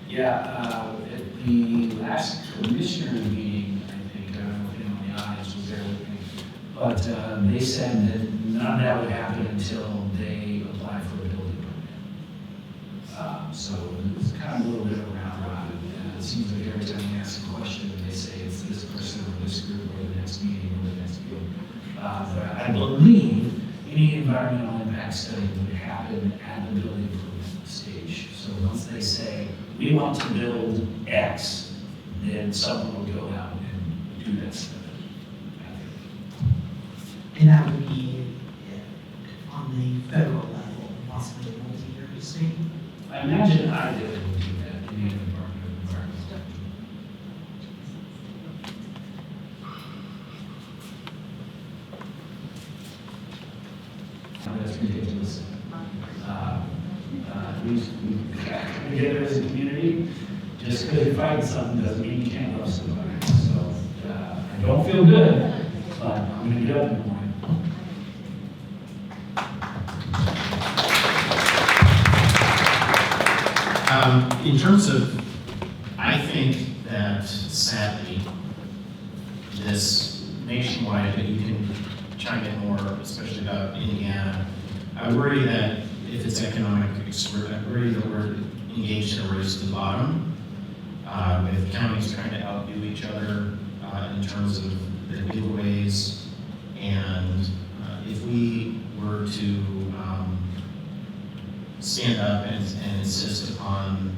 Yeah, at the last commissioner meeting, I think, I don't know if anyone in the audience was there with me, but they said that none of that would happen until they apply for a building permit. So it's kind of a little bit of a roundabout. It seems like every time you ask a question, they say it's this person or this group or the next meeting or the next meeting. But I believe any environmental impact study would happen at the building permit stage. So once they say, we want to build X, then someone will go out and do that stuff. And that would be on the federal level, possibly a multi-year state? I imagine I did would do that in the Department of Environment. That's ridiculous. We come together as a community. Just because you fight something doesn't mean you can't love somebody. So I don't feel good, but I'm going to get up in the morning. In terms of, I think that sadly, this nationwide, but you can chime in more, especially about Indiana, I worry that if it's economic, I worry that we're engaged in a race to the bottom, with counties trying to outdo each other in terms of their giveaways, and if we were to stand up and insist upon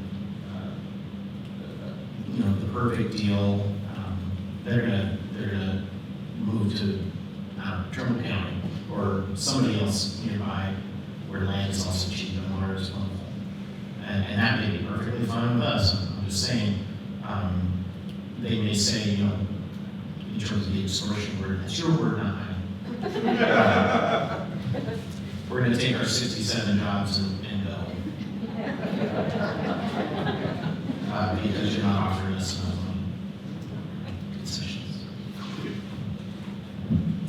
the perfect deal, they're gonna move to Trumbull County or somebody else nearby where land is also cheap and water is plentiful, and that may be perfectly fine with us. I'm just saying, they may say, in terms of the extortion word, that's your word, not mine. We're going to take our 67 jobs and go. Because you're not offering us enough money. Concessions.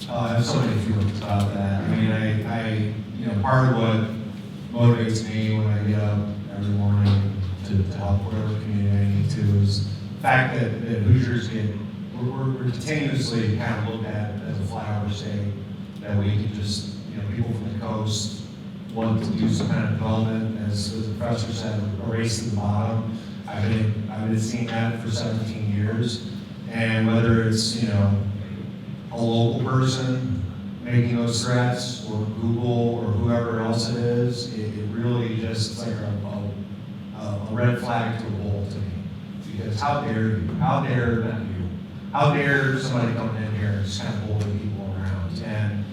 I have so many feelings about that. I mean, part of what motivates me when I get up every morning to help whatever community I need to is the fact that Hoosiers we're continuously kind of looked at as a flyover state, that we can just, people from the coast want to do some kind of development, as the professor said, a race to the bottom. I've been seeing that for 17 years, and whether it's, a local person making those threats, or Google, or whoever else it is, it really just like a red flag to a bull to me. Because how dare you? How dare not you? How dare somebody coming in here and just kind of bullying people around? And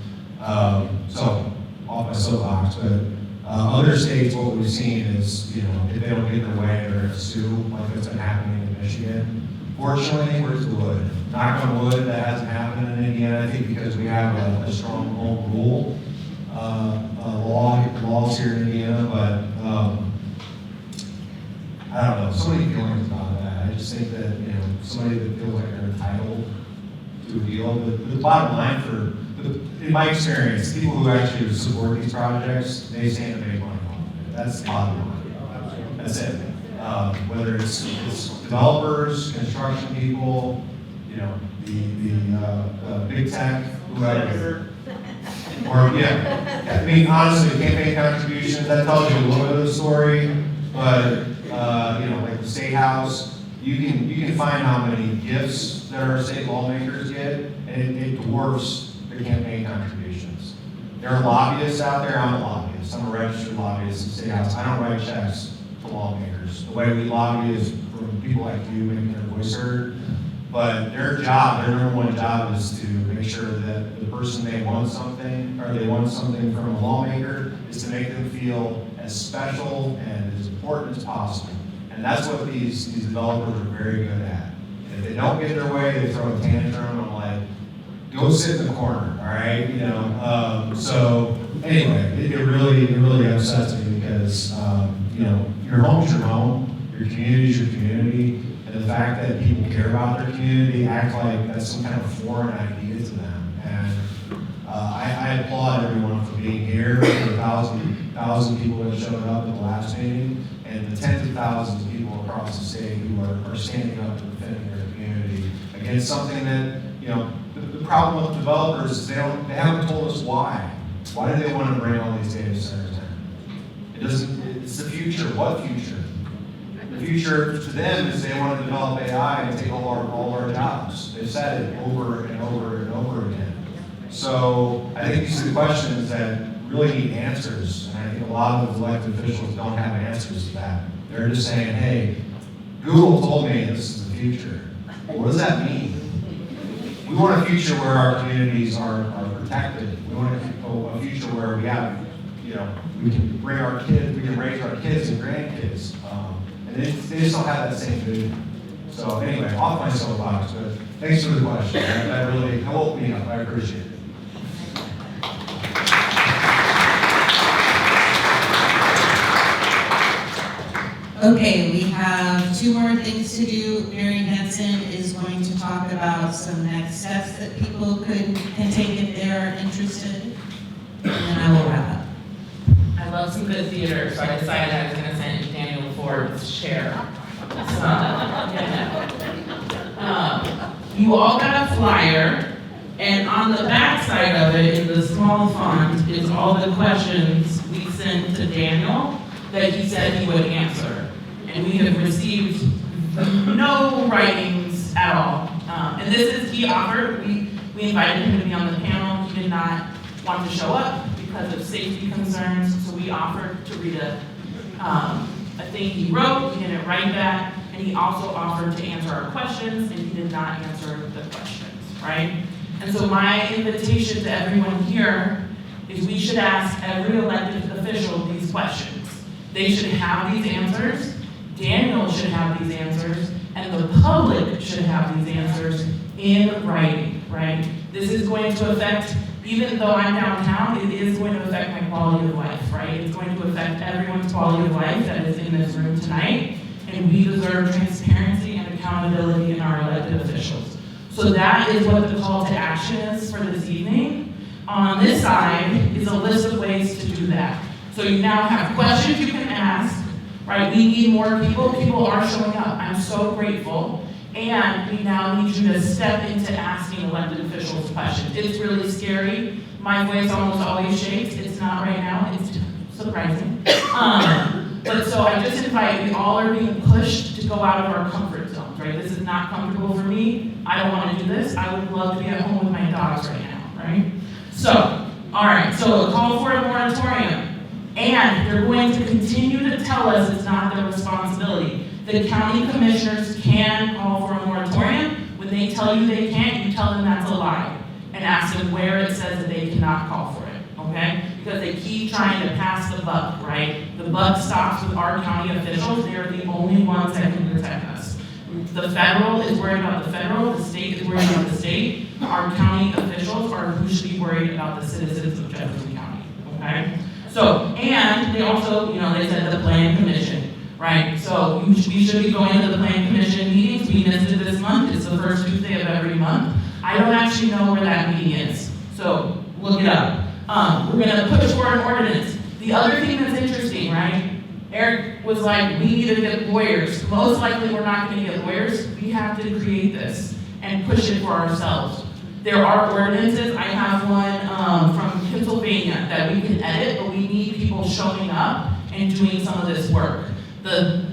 so, off my soapbox, but other states, what we've seen is, if they don't get their way, they're going to sue, like it's been happening in Michigan. Fortunately, where's the wood? Knock on wood, that hasn't happened in Indiana, I think, because we have a strong home rule laws here in Indiana, but I don't know, so many feelings about that. I just think that, somebody that feels like they're entitled to a deal, the bottom line in my experience, people who actually support these projects, they stand to make money off of it. That's the bottom line. That's it. whether it's developers, construction people, you know, the big tech, whoever. Or, yeah, I mean, honestly, campaign contributions, that tells you a little bit of the story, but, you know, like the State House, you can find how many gifts that our state lawmakers get, and it dwarfs the campaign contributions. There are lobbyists out there. I'm a lobbyist. I'm a registered lobbyist in the State House. I don't write checks to lawmakers. The way we lobby is from people like you making their voice heard. But their job, their number one job, is to make sure that the person they want something from a lawmaker, is to make them feel as special and as important as possible. And that's what these developers are very good at. And if they don't get their way, they throw a tantrum. I'm like, go sit in the corner, all right? You know. So anyway, it really upsets me because you know, your home's your home, your community's your community, and the fact that people care about their community, act like that's some kind of foreign idea to them. And I applaud everyone for being here, for the thousand people that showed up at the last meeting, and the tens of thousands of people across the state who are standing up and defending their community against something that, you know, the problem with developers is they haven't told us why. Why do they want to bring all these data centers in? It's the future. What future? The future to them is they want to develop AI and take all our jobs. They've said it over and over and over again. So I think these are the questions that really need answers, and I think a lot of elected officials don't have answers to that. They're just saying, hey, Google told me this is the future. Well, what does that mean? We want a future where our communities are protected. We want a future where we have, you know, we can bring our kids, we can raise our kids and grandkids. And they just don't have that same vision. So anyway, off my soapbox, but thanks for the question. That really helped me up. I appreciate it. Okay, we have two more things to do. Mary Henson is going to talk about some next steps that people can take if they're interested, and then I will wrap up. I love some good theater, so I decided I was going to send Daniel Ford's chair. So, you all got a flyer, and on the back side of it, in the small font, is all the questions we sent to Daniel that he said he would answer. And we have received no writings at all. And this is, he offered, we invited him to be on the panel. He did not want to show up because of safety concerns, so we offered to read a thing he wrote. He didn't write that, and he also offered to answer our questions, and he did not answer the questions, right? And so my invitation to everyone here is we should ask every elected official these questions. They should have these answers, Daniel should have these answers, and the public should have these answers in writing, right? This is going to affect, even though I'm downtown, it is going to affect my quality of life, right? It's going to affect everyone's quality of life that is in this room tonight, and we deserve transparency and accountability in our elected officials. So that is what the call to action is for this evening. On this side is a list of ways to do that. So you now have questions you can ask, right? We need more people. People are showing up. I'm so grateful. And we now need you to step into asking elected officials questions. It's really scary. My voice almost always shakes. It's not right now. It's surprising. But so I just invite, we all are being pushed to go out of our comfort zones, right? This is not comfortable for me. I don't want to do this. I would love to be at home with my dogs right now, right? So, all right, so a call for a moratorium. And they're going to continue to tell us it's not their responsibility. The county commissioners can call for a moratorium. When they tell you they can't, you tell them that's a lie. And ask them where it says that they cannot call for it, okay? Because they keep trying to pass the buck, right? The buck stops with our county officials. They are the only ones that can protect us. The federal is worried about the federal, the state is worried about the state. Our county officials are who should be worried about the citizens of Jefferson County, okay? So, and they also, you know, they said the Plan Commission, right? So we should be going to the Plan Commission meetings. We missed it this month. It's the first Tuesday of every month. I don't actually know where that meeting is, so look it up. We're gonna push for an ordinance. The other thing that's interesting, right? Eric was like, we need to get lawyers. Most likely we're not gonna get lawyers. We have to create this and push it for ourselves. There are ordinances, I have one from Pennsylvania that we can edit, but we need people showing up and doing some of this work.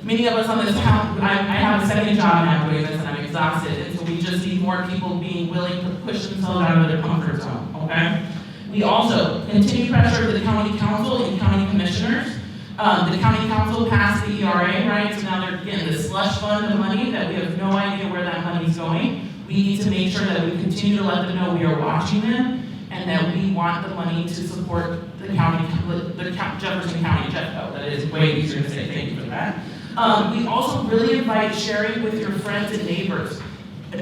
Many of us on this town, I have a second job now doing this and I'm exhausted, and so we just need more people being willing to push themselves out of their comfort zone, okay? We also continue pressure the county council and county commissioners. The county council passed the ERA, right? So now they're getting this slush fund of money that we have no idea where that money's going. We need to make sure that we continue to let them know we are watching them and that we want the money to support the county, Jefferson County Jeffco. That is way easier to say, thank you for that. We also really invite sharing with your friends and neighbors.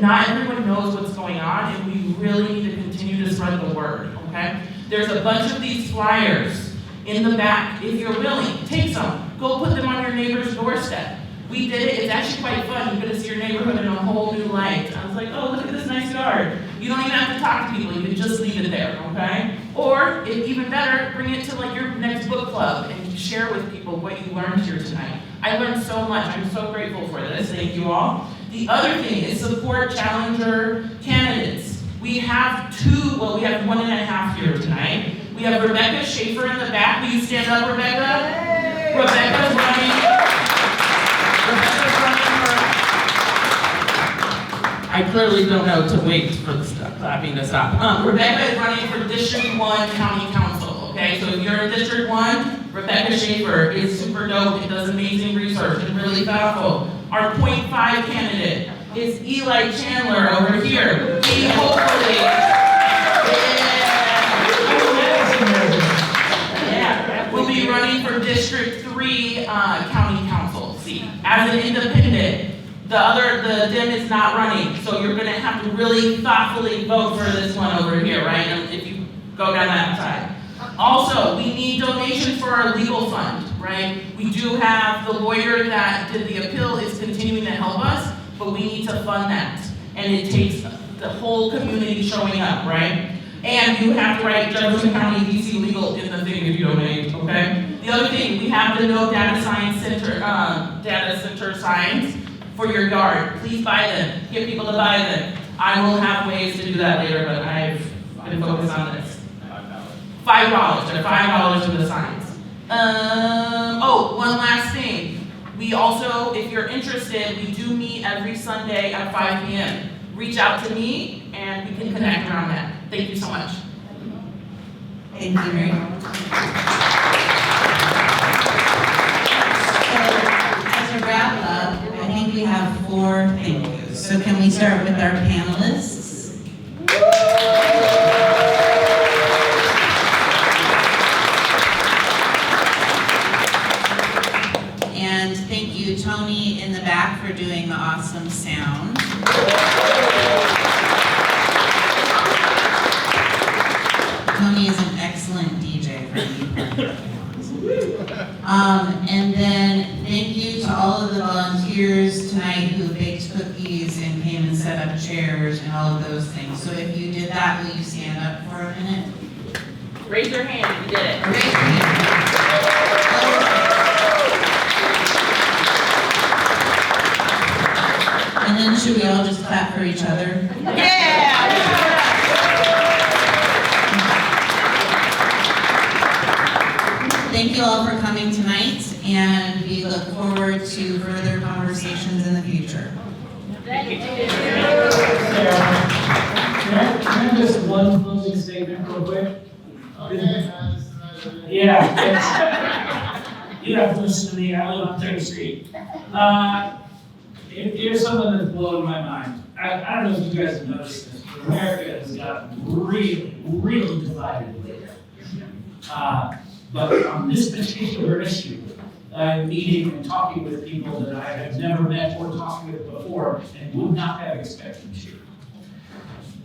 Not everyone knows what's going on, and we really need to continue to spread the word, okay? There's a bunch of these flyers in the back. If you're willing, take some. Go put them on your neighbor's doorstep. We did it, it's actually quite fun. You get to see your neighborhood in a whole new light. I was like, oh, look at this nice yard. You don't even have to talk to people, you can just leave it there, okay? Or, if even better, bring it to like your next book club and share with people what you learned here tonight. I learned so much, I'm so grateful for this, thank you all. The other thing is support challenger candidates. We have we have 1.5 here tonight. We have Rebecca Schaefer in the back. Will you stand up, Rebecca? Hey. Rebecca's running I clearly don't know to wait for the clapping to stop. Rebecca is running for District 1 County Council, okay? So if you're in District 1, Rebecca Schaefer is super dope and does amazing research and really thoughtful. Our .5 candidate is Eli Chandler over here. He hopefully, will be running for District 3 County Council seat as an independent. The Dem is not running, so you're gonna have to really thoughtfully vote for this one over here, right? If you go down that side. Also, we need donations for our legal fund, right? We do have the lawyer that did the appeal is continuing to help us, but we need to fund that. And it takes the whole community showing up, right? And you have to write Jefferson County DC legal in the thing if you donate, okay? The other thing, we have the no data science center, data center signs for your yard. Please buy them, get people to buy them. I will have ways to do that later, but I've been focused on this. $5, they're $5 for the signs. One last thing. We also, if you're interested, we do meet every Sunday at 5 p.m. Reach out to me and we can connect around that. Thank you so much. Thank you very much. So, as a wrap up, I think we have 4 thank yous. So can we start with our panelists? And thank you, Tony, in the back for doing the awesome sound. Tony is an excellent DJ for me. And then thank you to all of the volunteers tonight who baked cookies and came and set up chairs and all of those things. So if you did that, will you stand up for a minute? Raise your hand if you did it. Raise your hand. And then should we all just clap for each other? Yeah! Thank you all for coming tonight, and we look forward to further conversations in the future. Thank you. Can I just one closing statement real quick? Yeah. You have to listen to me, I live on 3rd Street. Here's something that's blowing my mind. I don't know if you guys have noticed this, but America has gotten really, really divided lately. But on this particular issue, I'm meeting and talking with people that I have never met or talked with before and would not have expected to.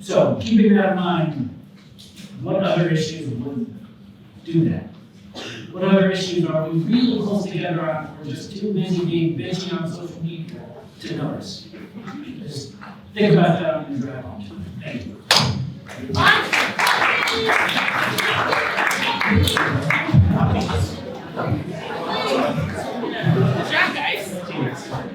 So keeping that in mind, what other issues would do that? What other issues are we really close together on? We're just too busy being bitchy on social media to notice. Just think about that on your drive home. Thank you. Yes.